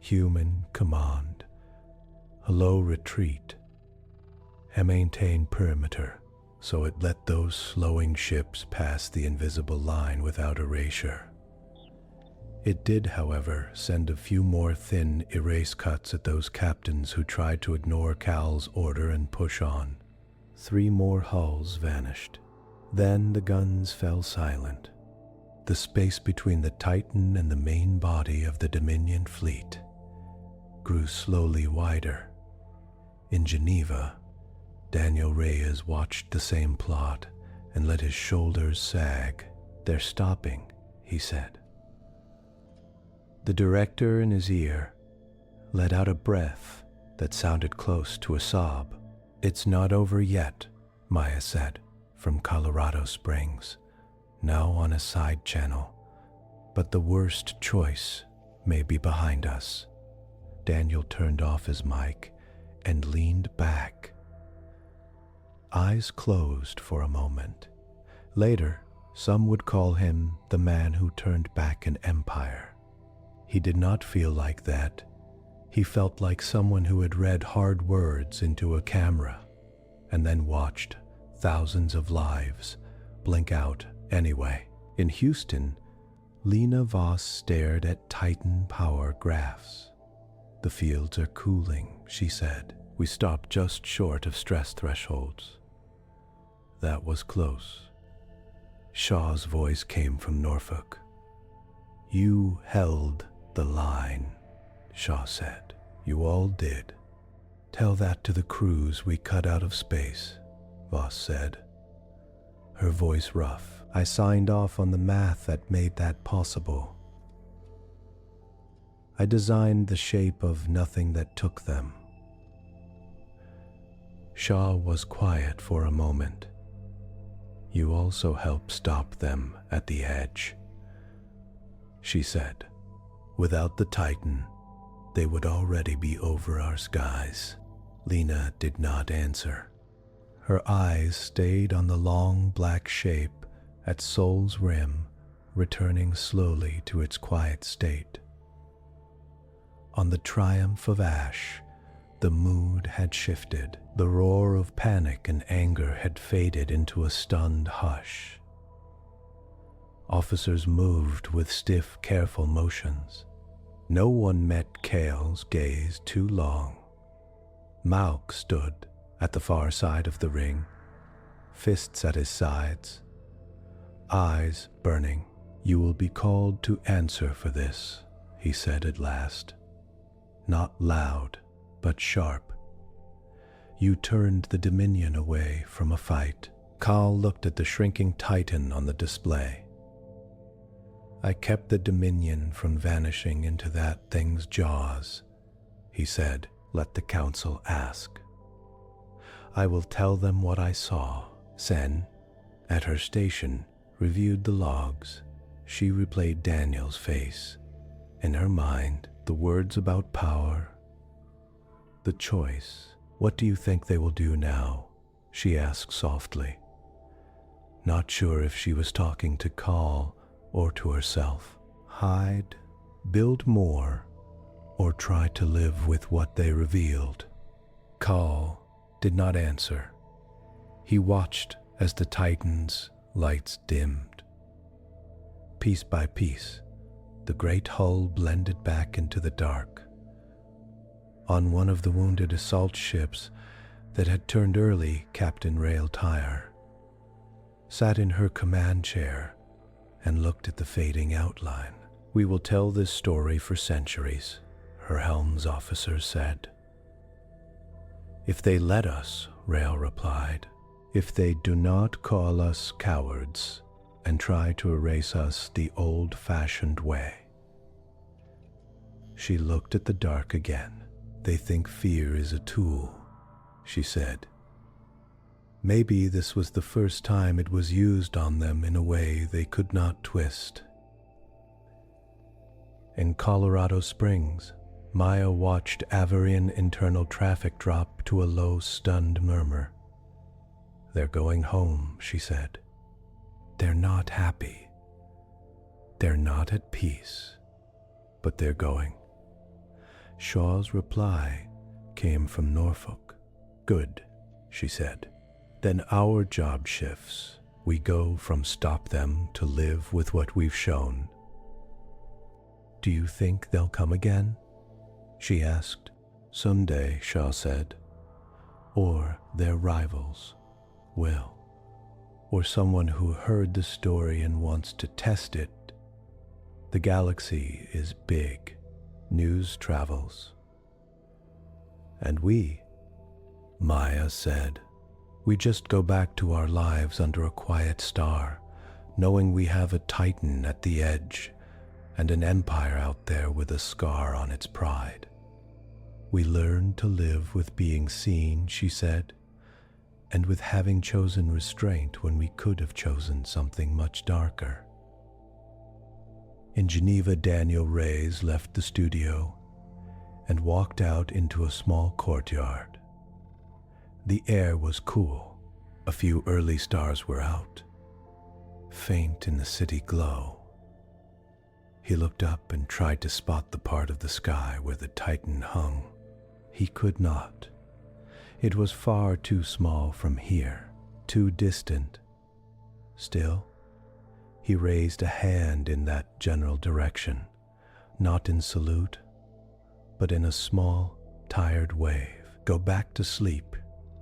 Human command. A low retreat. And maintain perimeter, so it let those slowing ships pass the invisible line without erasure. It did, however, send a few more thin erase cuts at those captains who tried to ignore Kaal's order and push on. 3 more hulls vanished. Then the guns fell silent. The space between the Titan and the main body of the Dominion fleet grew slowly wider. In Geneva, Daniel Reyes watched the same plot and let his shoulders sag. "They're stopping," he said. The director in his ear let out a breath that sounded close to a sob. "It's not over yet," Maya said, from Colorado Springs, now on a side channel, "but the worst choice may be behind us." Daniel turned off his mic and leaned back. Eyes closed for a moment. Later, some would call him the man who turned back an empire. He did not feel like that. He felt like someone who had read hard words into a camera and then watched thousands of lives blink out anyway. In Houston, Lena Voss stared at Titan power graphs. "The fields are cooling," she said. "We stopped just short of stress thresholds." That was close. Shaw's voice came from Norfolk. "You held the line," Shaw said. "You all did. Tell that to the crews we cut out of space," Voss said, her voice rough. "I signed off on the math that made that possible. I designed the shape of nothing that took them." Shaw was quiet for a moment. "You also helped stop them at the edge," she said, Without the Titan, they would already be over our skies. Lena did not answer. Her eyes stayed on the long black shape at Sol's rim, returning slowly to its quiet state. On the Triumph of Ash, the mood had shifted. The roar of panic and anger had faded into a stunned hush. Officers moved with stiff, careful motions. No one met Kaal's gaze too long. Mauk stood at the far side of the ring, fists at his sides, eyes burning. "You will be called to answer for this," he said at last. Not loud, but sharp. "You turned the Dominion away from a fight." Kaal looked at the shrinking Titan on the display. "I kept the Dominion from vanishing into that thing's jaws," he said. "Let the Council ask. I will tell them what I saw." Senn, at her station, reviewed the logs. She replayed Daniel's face. In her mind, the words about power, the choice. "What do you think they will do now?" she asked softly. Not sure if she was talking to Kaal or to herself. Hide, build more, or try to live with what they revealed? Kaal did not answer. He watched as the Titan's lights dimmed. Piece by piece, the great hull blended back into the dark. On one of the wounded assault ships that had turned early, Captain Rail Tyre sat in her command chair and looked at the fading outline. "We will tell this story for centuries," her helm's officer said. "If they let us," Rail replied. "If they do not call us cowards and try to erase us the old-fashioned way." She looked at the dark again. "They think fear is a tool," she said. Maybe this was the first time it was used on them in a way they could not twist. In Colorado Springs, Maya watched Avarrion internal traffic drop to a low, stunned murmur. "They're going home," she said. "They're not happy. They're not at peace, but they're going." Shaw's reply came from Norfolk. "Good," she said. "Then our job shifts. We go from stop them to live with what we've shown." "Do you think they'll come again?" she asked. "Someday," Shaw said. "Or their rivals will. Or someone who heard the story and wants to test it. The galaxy is big. News travels." "And we," Maya said, "we just go back to our lives under a quiet star, knowing we have a Titan at the edge and an empire out there with a scar on its pride. We learn to live with being seen," she said, "and with having chosen restraint when we could have chosen something much darker." In Geneva, Daniel Reyes left the studio and walked out into a small courtyard. The air was cool. A few early stars were out, faint in the city glow. He looked up and tried to spot the part of the sky where the Titan hung. He could not. It was far too small from here, too distant. Still, he raised a hand in that general direction, not in salute, but in a small, tired wave. "Go back to sleep,"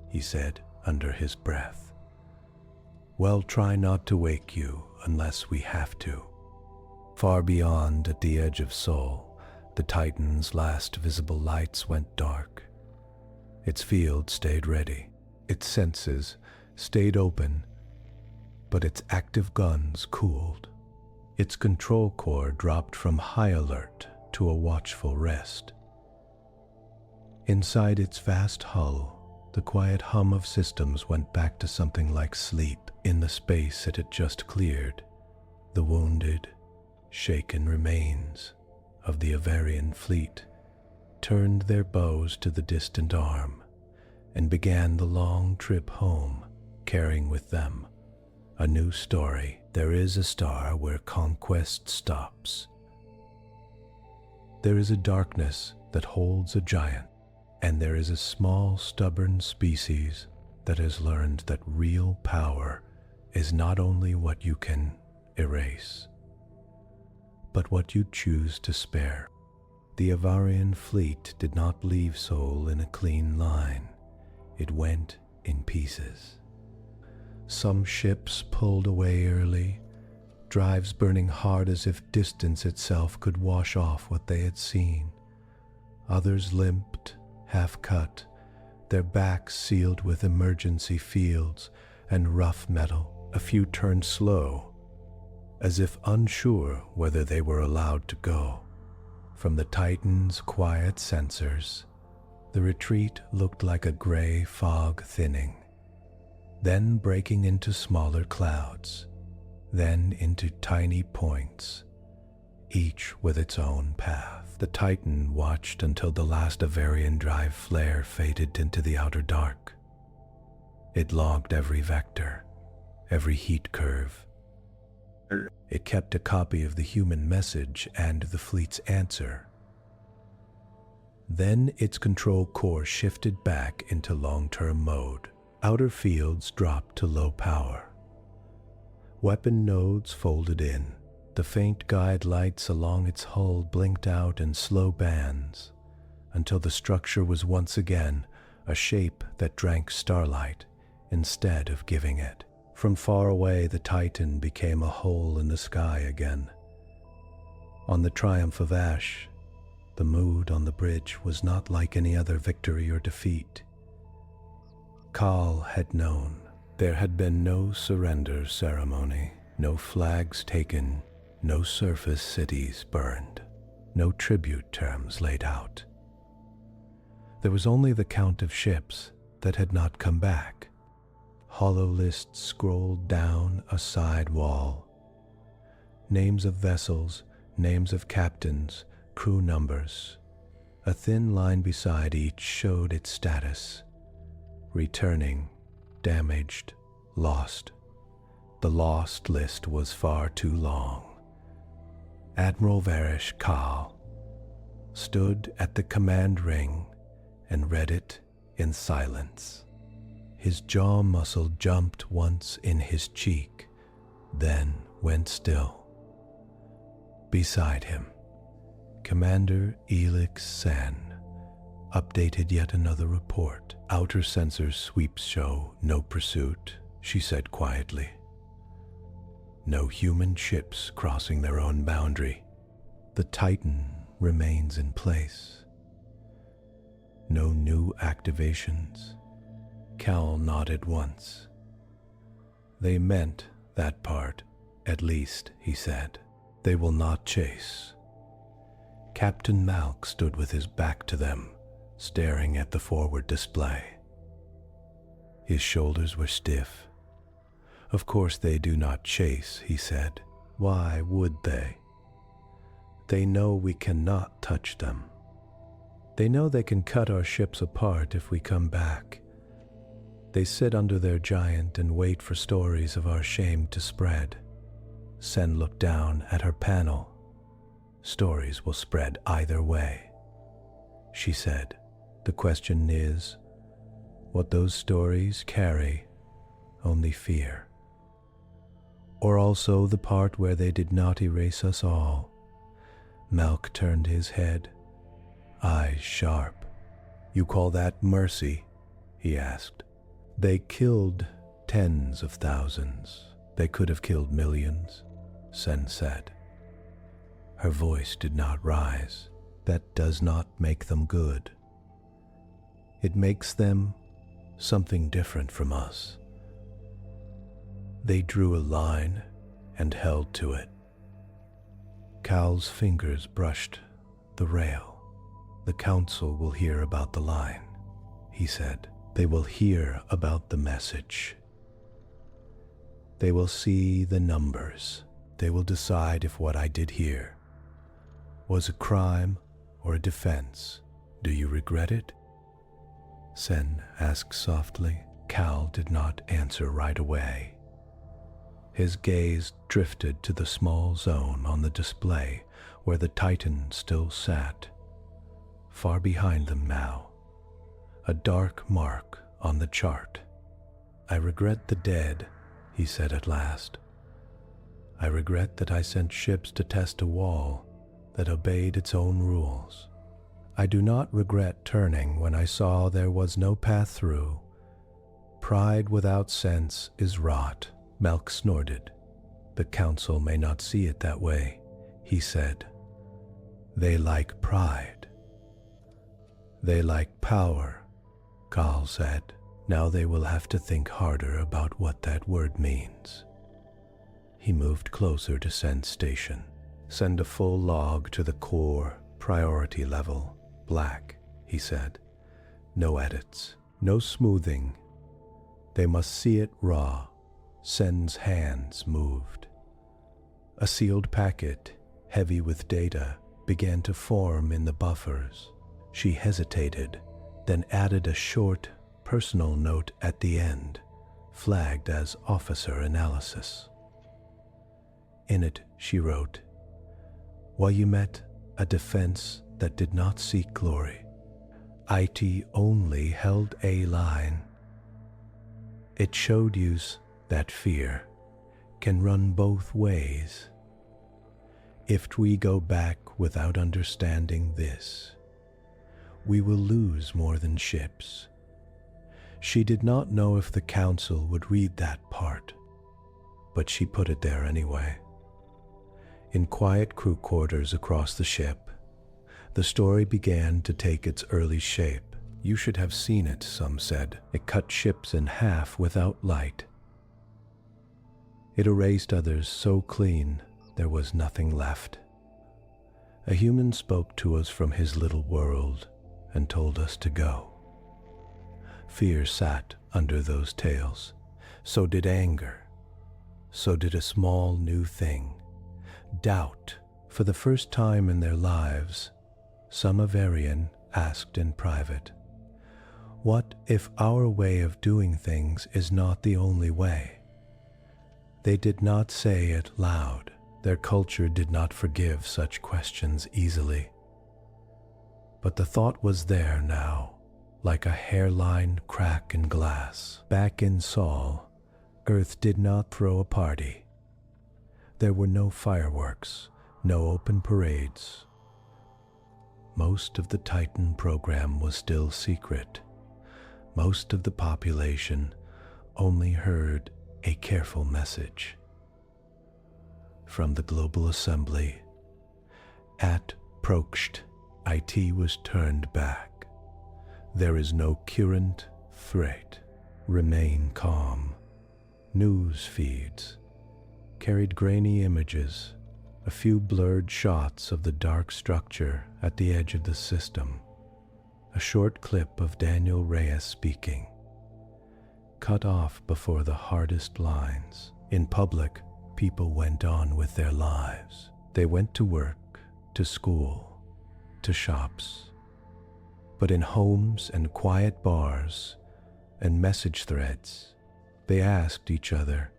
he said under his breath. "We'll try not to wake you unless we have to." Far beyond, at the edge of Sol, the Titan's last visible lights went dark. Its field stayed ready. Its senses stayed open, but its active guns cooled. Its control core dropped from high alert to a watchful rest. Inside its vast hull, the quiet hum of systems went back to something like sleep. In the space it had just cleared, the wounded, shaken remains of the Avarrion fleet turned their bows to the distant arm and began the long trip home, carrying with them a new story. There is a star where conquest stops. There is a darkness that holds a giant, and there is a small, stubborn species that has learned that real power is not only what you can erase, but what you choose to spare. The Avarrion fleet did not leave Sol in a clean line. It went in pieces. Some ships pulled away early, drives burning hard as if distance itself could wash off what they had seen. Others limped, half-cut, their backs sealed with emergency fields and rough metal. A few turned slow, as if unsure whether they were allowed to go. From the Titan's quiet sensors, the retreat looked like a gray fog thinning, then breaking into smaller clouds, then into tiny points, each with its own path. The Titan watched until the last Avarrion drive flare faded into the outer dark. It logged every vector, every heat curve. It kept a copy of the human message and the fleet's answer. Then its control core shifted back into long-term mode. Outer fields dropped to low power. Weapon nodes folded in. The faint guide lights along its hull blinked out in slow bands until the structure was once again a shape that drank starlight instead of giving it. From far away, the Titan became a hole in the sky again. On the Triumph of Ash, the mood on the bridge was not like any other victory or defeat. Kaal had known. There had been no surrender ceremony, no flags taken, no surface cities burned, no tribute terms laid out. There was only the count of ships that had not come back. Hollow lists scrolled down a side wall. Names of vessels, names of captains, crew numbers. A thin line beside each showed its status. Returning, damaged, lost. The lost list was far too long. Admiral Rebecca Shaw stood at the command ring and read it in silence. His jaw muscle jumped once in his cheek, then went still. Beside him, Commander Elix Senn updated yet another report. Outer sensor sweeps show no pursuit, she said quietly. No human ships crossing their own boundary. The Titan remains in place. No new activations. Kaal nodded once. They meant that part, at least, he said. They will not chase. Captain Malk stood with his back to them, staring at the forward display. His shoulders were stiff. Of course they do not chase, he said. Why would they? They know we cannot touch them. They know they can cut our ships apart if we come back. They sit under their giant and wait for stories of our shame to spread. Senn looked down at her panel. Stories will spread either way, she said. The question is, what those stories carry only fear. Or also the part where they did not erase us all. Malk turned his head, eyes sharp. You call that mercy? He asked. They killed tens of thousands. They could have killed millions, Senn said. Her voice did not rise. That does not make them good. It makes them something different from us. They drew a line and held to it. Kaal's fingers brushed the rail. The council will hear about the line, he said. They will hear about the message. They will see the numbers. They will decide if what I did here was a crime or a defense. Do you regret it? Senn asked softly. Kaal did not answer right away. His gaze drifted to the small zone on the display where the Titan still sat. Far behind them now, a dark mark on the chart. I regret the dead, he said at last. I regret that I sent ships to test a wall that obeyed its own rules. I do not regret turning when I saw there was no path through. Pride without sense is rot, Melk snorted. The council may not see it that way, he said. They like pride. They like power, Kaal said. Now they will have to think harder about what that word means. He moved closer to Senn's station. Send a full log to the core priority level. Black, he said. No edits, no smoothing. They must see it raw. Senn's hands moved. A sealed packet, heavy with data, began to form in the buffers. She hesitated, then added a short, personal note at the end, flagged as officer analysis. In it, she wrote, "While you met a defense that did not seek glory, IT only held a line. It showed you that fear can run both ways. If we go back without understanding this, we will lose more than ships." She did not know if the council would read that part, but she put it there anyway. In quiet crew quarters across the ship, the story began to take its early shape. You should have seen it, some said. It cut ships in half without light. It erased others so clean there was nothing left. A human spoke to us from his little world and told us to go. Fear sat under those tales. So did anger. So did a small new thing. Doubt. For the first time in their lives, some Avarrion asked in private, "What if our way of doing things is not the only way?" They did not say it loud. Their culture did not forgive such questions easily. But the thought was there now, like a hairline crack in glass. Back in Sol, Earth did not throw a party. There were no fireworks, no open parades. Most of the Titan program was still secret. Most of the population only heard a careful message. From the Global Assembly, at Proxt, IT was turned back. There is no current threat. Remain calm. News feeds carried grainy images, a few blurred shots of the dark structure at the edge of the system, a short clip of Admiral Reyes speaking, cut off before the hardest lines. In public, people went on with their lives. They went to work, to school, to shops. But in homes and quiet bars and message threads, they asked each other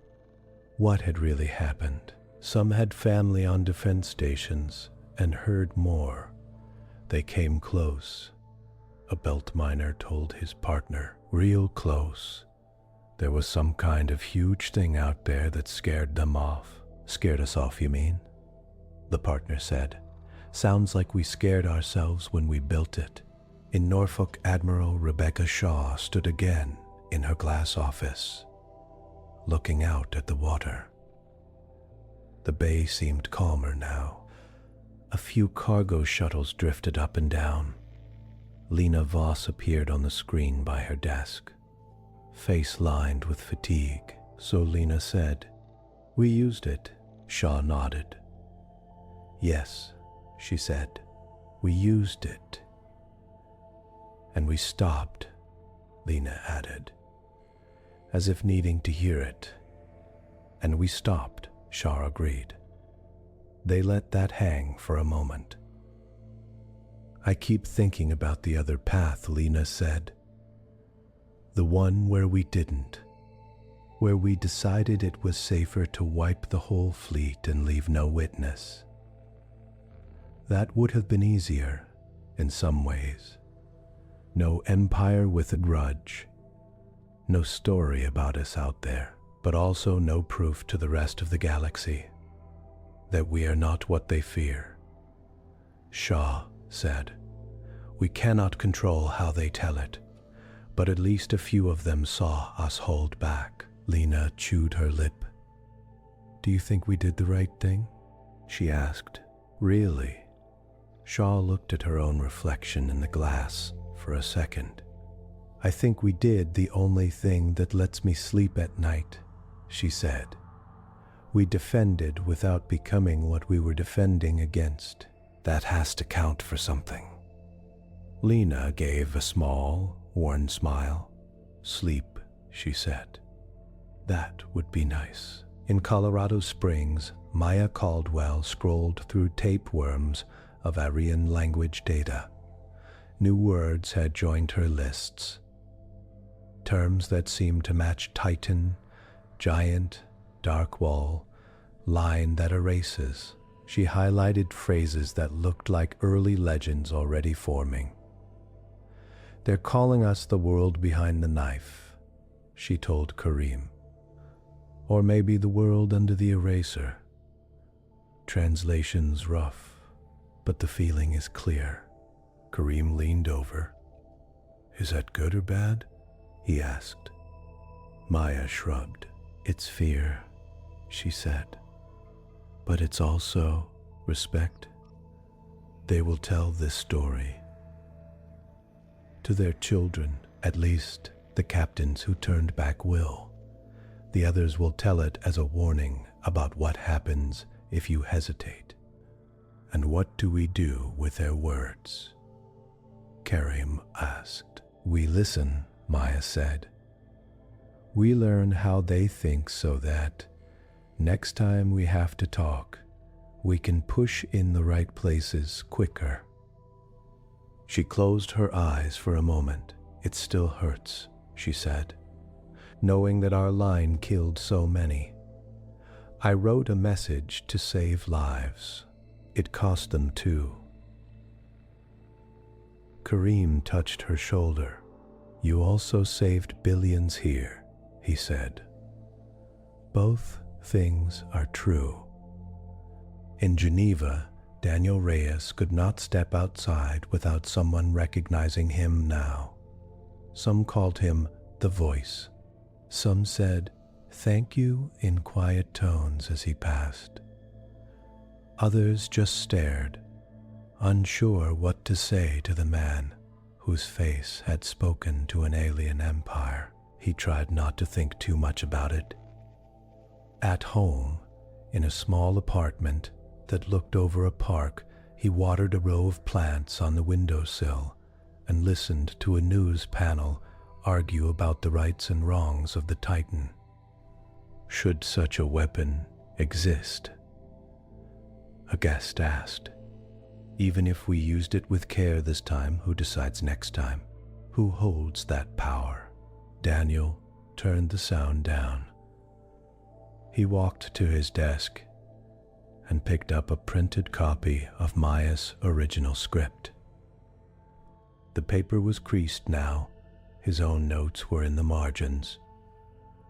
what had really happened. Some had family on defense stations and heard more. They came close, a belt miner told his partner. Real close. There was some kind of huge thing out there that scared them off. Scared us off, you mean? The partner said. Sounds like we scared ourselves when we built it. In Norfolk, Admiral Rebecca Shaw stood again in her glass office, looking out at the water. The bay seemed calmer now. A few cargo shuttles drifted up and down. Lena Voss appeared on the screen by her desk, face lined with fatigue. So Lena said, "We used it." Shaw nodded. "Yes," she said, "we used it." "And we stopped," Lena added, as if needing to hear it. "And we stopped," Shaw agreed. They let that hang for a moment. I keep thinking about the other path, Lena said. The one where we didn't. Where we decided it was safer to wipe the whole fleet and leave no witness. That would have been easier, in some ways. No empire with a grudge. No story about us out there, but also no proof to the rest of the galaxy that we are not what they fear. Shaw said, "We cannot control how they tell it, but at least a few of them saw us hold back." Lena chewed her lip. "Do you think we did the right thing?" she asked. "Really?" Shaw looked at her own reflection in the glass for a second. "I think we did the only thing that lets me sleep at night," she said. "We defended without becoming what we were defending against. That has to count for something." Lena gave a small, worn smile. "Sleep," she said. "That would be nice." In Colorado Springs, Maya Caldwell scrolled through tapeworms of Avarrion language data. New words had joined her lists. Terms that seemed to match Titan, giant, dark wall, line that erases. She highlighted phrases that looked like early legends already forming. "They're calling us the world behind the knife," she told Kareem. "Or maybe the world under the eraser." Translation's rough, but the feeling is clear. Kareem leaned over. "Is that good or bad?" he asked. Maya shrugged. "It's fear," she said. "But it's also respect. They will tell this story to their children, at least the captains who turned back will. The others will tell it as a warning about what happens if you hesitate. And what do we do with their words?" Kareem asked. "We listen," Maya said. "We learn how they think so that next time we have to talk, we can push in the right places quicker." She closed her eyes for a moment. "It still hurts," she said, "knowing that our line killed so many. I wrote a message to save lives. It cost them too." Kareem touched her shoulder. "You also saved billions here," he said. "Both things are true. In Geneva, Daniel Reyes could not step outside without someone recognizing him now. Some called him the Voice. Some said, 'Thank you' in quiet tones as he passed. Others just stared, unsure what to say to the man whose face had spoken to an alien empire. He tried not to think too much about it. At home, in a small apartment that looked over a park, he watered a row of plants on the windowsill and listened to a news panel argue about the rights and wrongs of the Titan. Should such a weapon exist? A guest asked. Even if we used it with care this time, who decides next time? Who holds that power? Daniel turned the sound down. He walked to his desk and picked up a printed copy of Maya's original script. The paper was creased now. His own notes were in the margins.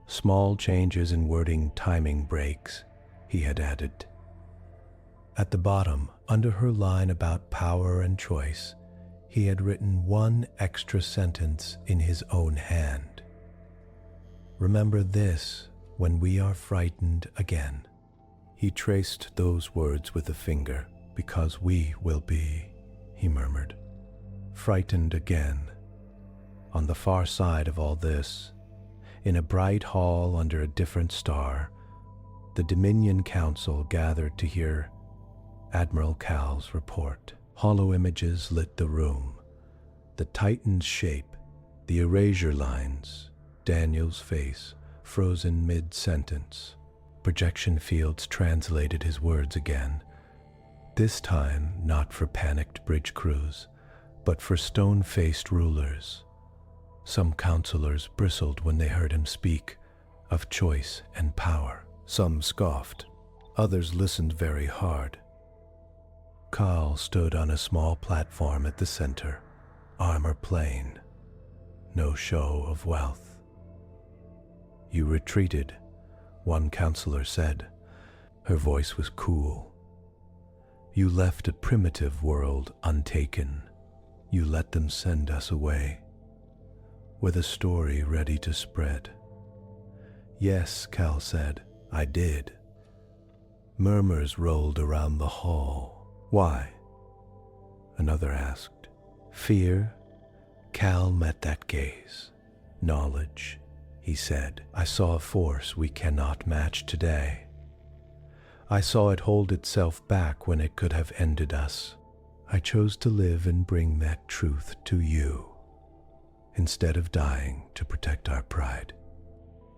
Small changes in wording, timing breaks, he had added. At the bottom, under her line about power and choice, he had written one extra sentence in his own hand. "Remember this when we are frightened again." He traced those words with a finger. "Because we will be," he murmured, "frightened again." On the far side of all this, in a bright hall under a different star, the Dominion Council gathered to hear Admiral Kaal's report. Hollow images lit the room. The Titan's shape, the erasure lines, Daniel's face, frozen mid-sentence. Projection fields translated his words again, this time not for panicked bridge crews, But for stone-faced rulers, some counselors bristled when they heard him speak of choice and power. Some scoffed, others listened very hard. Kaal stood on a small platform at the center, armor plain, no show of wealth. "You retreated," one counselor said. Her voice was cool. "You left a primitive world untaken. You let them send us away, with a story ready to spread." "Yes," Kaal said, "I did." Murmurs rolled around the hall. "Why?" another asked. "Fear?" Kaal met that gaze. "Knowledge," he said. "I saw a force we cannot match today. I saw it hold itself back when it could have ended us. I chose to live and bring that truth to you, instead of dying to protect our pride."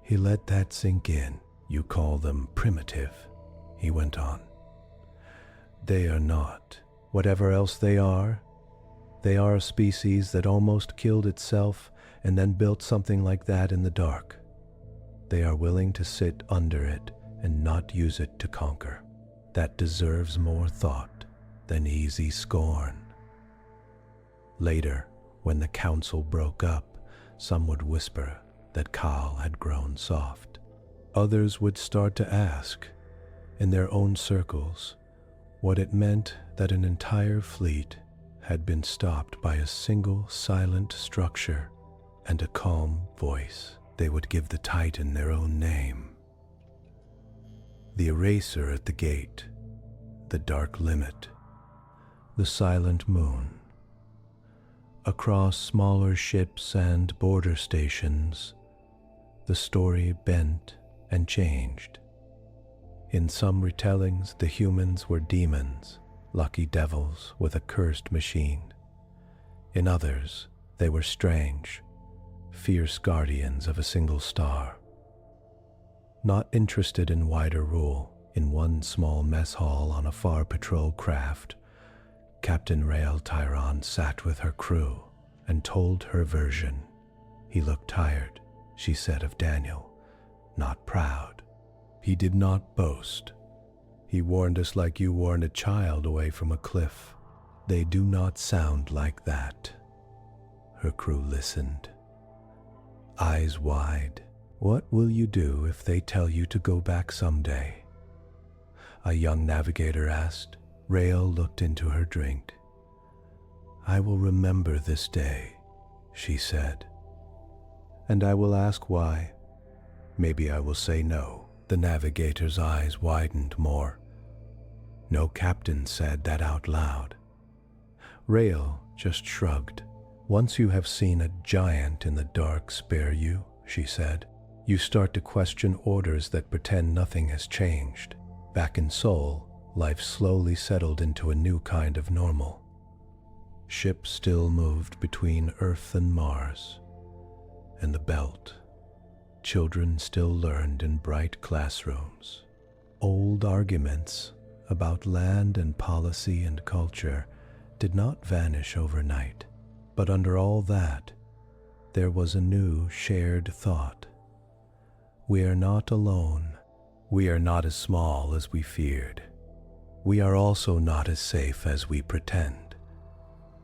He let that sink in. "You call them primitive," he went on. "They are not. Whatever else they are a species that almost killed itself and then built something like that in the dark. They are willing to sit under it and not use it to conquer. That deserves more thought than easy scorn." Later, when the council broke up, some would whisper that Kaal had grown soft. Others would start to ask, in their own circles, what it meant that an entire fleet had been stopped by a single silent structure and a calm voice. They would give the Titan their own name. The eraser at the gate, the dark limit, the silent moon. Across smaller ships and border stations, the story bent and changed. In some retellings, the humans were demons, lucky devils with a cursed machine. In others, they were strange, fierce guardians of a single star. Not interested in wider rule, in one small mess hall on a far patrol craft, Captain Rael Tyron sat with her crew and told her version. "He looked tired," she said of Daniel, "not proud. He did not boast. He warned us like you warn a child away from a cliff. They do not sound like that." Her crew listened, eyes wide. "What will you do if they tell you to go back someday?" a young navigator asked. Rael looked into her drink. "I will remember this day," she said. "And I will ask why. Maybe I will say no." The navigator's eyes widened more. No captain said that out loud. Rael just shrugged. "Once you have seen a giant in the dark spare you," she said, "you start to question orders that pretend nothing has changed. Back in Sol, life slowly settled into a new kind of normal. Ships still moved between Earth and Mars, and the Belt. Children still learned in bright classrooms. Old arguments about land and policy and culture did not vanish overnight, but under all that, there was a new shared thought. We are not alone. We are not as small as we feared. We are also not as safe as we pretend.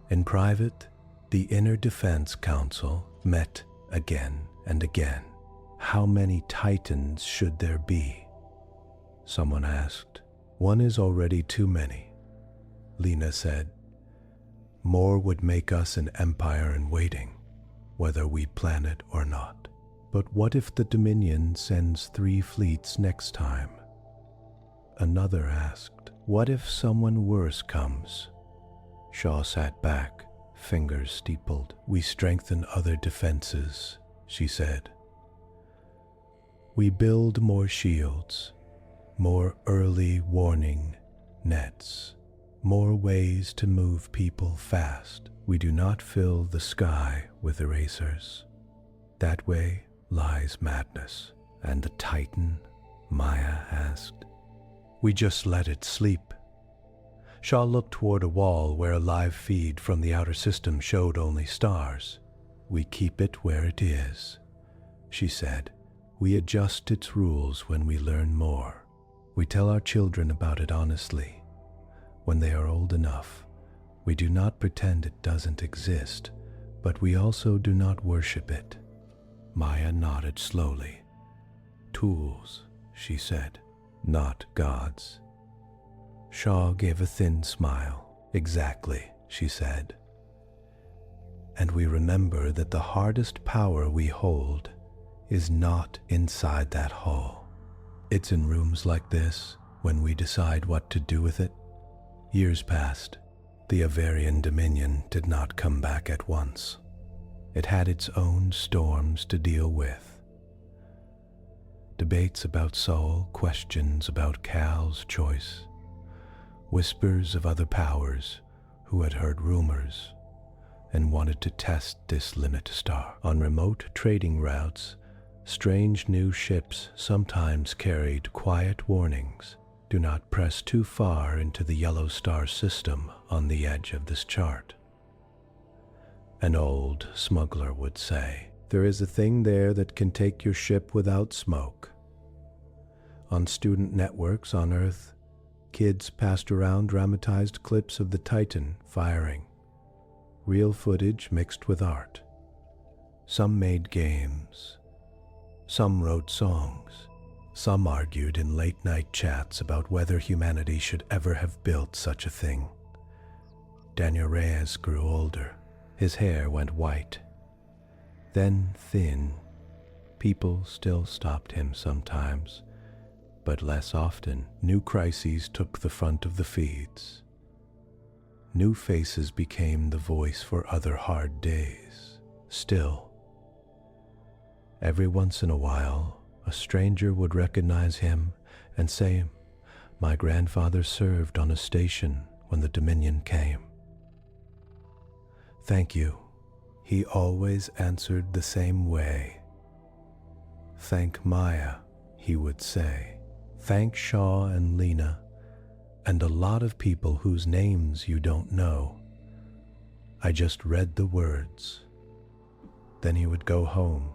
In private, the Inner Defense Council met again and again. How many Titans should there be? Someone asked. "One is already too many," Lena said. "More would make us an empire in waiting, whether we plan it or not." "But what if the Dominion sends 3 fleets next time?" another asked. "What if someone worse comes?" Shaw sat back, fingers steepled. "We strengthen other defenses," she said. "We build more shields, more early warning nets, more ways to move people fast. We do not fill the sky with erasers. That way lies madness." "And the Titan?" Maya asked. "We just let it sleep." Shaw looked toward a wall where a live feed from the outer system showed only stars. "We keep it where it is," she said. "We adjust its rules when we learn more. We tell our children about it honestly. When they are old enough, we do not pretend it doesn't exist, but we also do not worship it." Maya nodded slowly. "Tools," she said, "not gods." Shaw gave a thin smile. "Exactly," she said. "And we remember that the hardest power we hold is not inside that hull. It's in rooms like this when we decide what to do with it." Years passed. The Avarrion Dominion did not come back at once. It had its own storms to deal with. Debates about Sol, questions about Kaal's choice, whispers of other powers who had heard rumors and wanted to test this limit star. On remote trading routes, strange new ships sometimes carried quiet warnings. "Do not press too far into the yellow star system on the edge of this chart." An old smuggler would say, "There is a thing there that can take your ship without smoke." On student networks on Earth, kids passed around dramatized clips of the Titan firing, real footage mixed with art. Some made games. Some wrote songs. Some argued in late-night chats about whether humanity should ever have built such a thing. Daniel Reyes grew older. His hair went white, then thin. People still stopped him sometimes, but less often. New crises took the front of the feeds. New faces became the voice for other hard days. Still, every once in a while, a stranger would recognize him and say, "My grandfather served on a station when the Dominion came." "Thank you," he always answered the same way. "Thank Maya," he would say. "Thank Shaw and Lena, and a lot of people whose names you don't know. I just read the words." Then he would go home,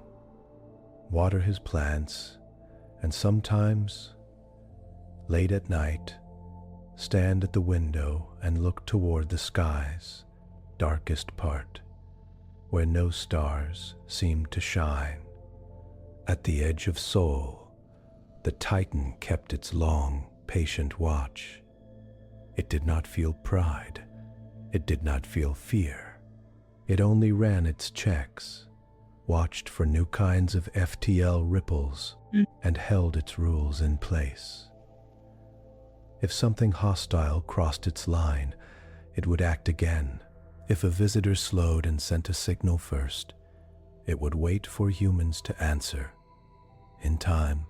water his plants, and sometimes, late at night, stand at the window and look toward the sky's darkest part, where no stars seemed to shine. At the edge of Sol, the Titan kept its long, patient watch. It did not feel pride. It did not feel fear. It only ran its checks, watched for new kinds of FTL ripples, and held its rules in place. If something hostile crossed its line, it would act again. If a visitor slowed and sent a signal first, it would wait for humans to answer. In time,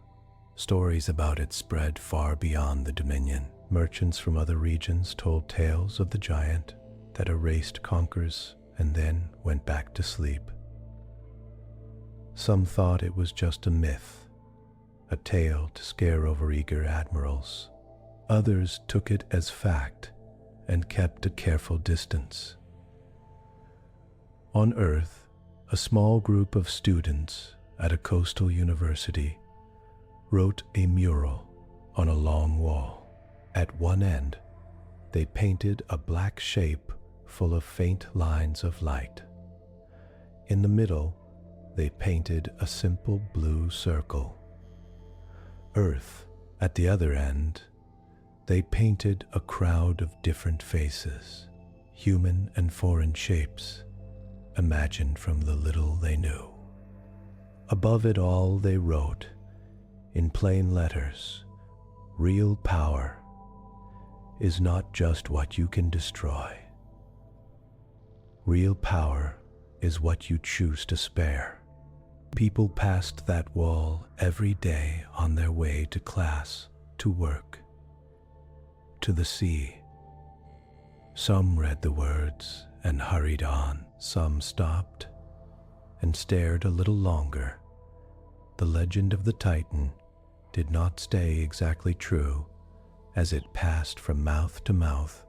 stories about it spread far beyond the Dominion. Merchants from other regions told tales of the giant that erased Conquerors and then went back to sleep. Some thought it was just a myth, a tale to scare overeager admirals. Others took it as fact and kept a careful distance. On Earth, a small group of students at a coastal university wrote a mural on a long wall. At one end, they painted a black shape full of faint lines of light. In the middle, they painted a simple blue circle. Earth, at the other end, they painted a crowd of different faces, human and foreign shapes, imagined from the little they knew. Above it all, they wrote, in plain letters, "Real power is not just what you can destroy. Real power is what you choose to spare." People passed that wall every day on their way to class, to work, to the sea. Some read the words and hurried on. Some stopped and stared a little longer. The legend of the Titan did not stay exactly true as it passed from mouth to mouth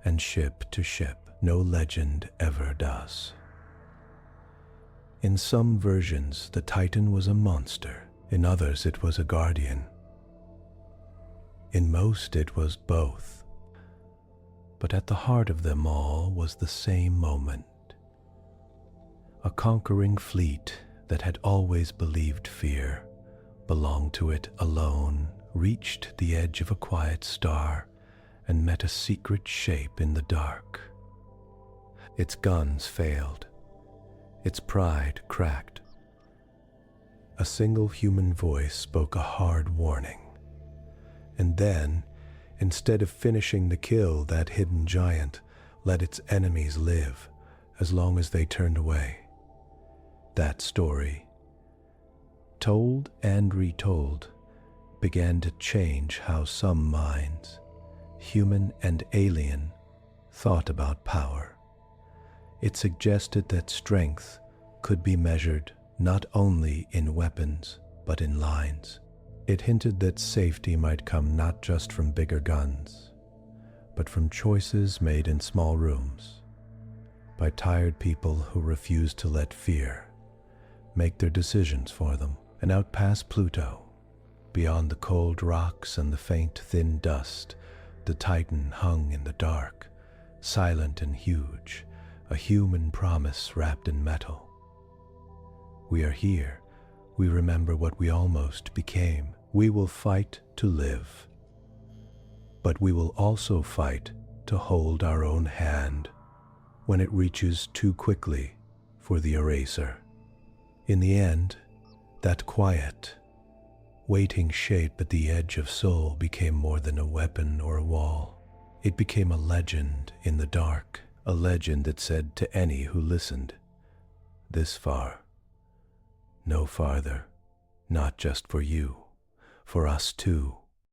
and ship to ship. No legend ever does. In some versions, the Titan was a monster. In others, it was a guardian. In most, it was both. But at the heart of them all was the same moment. A conquering fleet that had always believed fear belonged to it alone, reached the edge of a quiet star and met a secret shape in the dark. Its guns failed. Its pride cracked. A single human voice spoke a hard warning. And then, instead of finishing the kill, that hidden giant let its enemies live as long as they turned away. That story, told and retold, began to change how some minds, human and alien, thought about power. It suggested that strength could be measured not only in weapons, but in lines. It hinted that safety might come not just from bigger guns, but from choices made in small rooms, by tired people who refused to let fear make their decisions for them. And out past Pluto, beyond the cold rocks and the faint, thin dust, the Titan hung in the dark, silent and huge, a human promise wrapped in metal. We are here. We remember what we almost became. We will fight to live. But we will also fight to hold our own hand when it reaches too quickly for the eraser. In the end, that quiet, waiting shape at the edge of Sol became more than a weapon or a wall. It became a legend in the dark, a legend that said to any who listened, "This far, no farther, not just for you, for us too."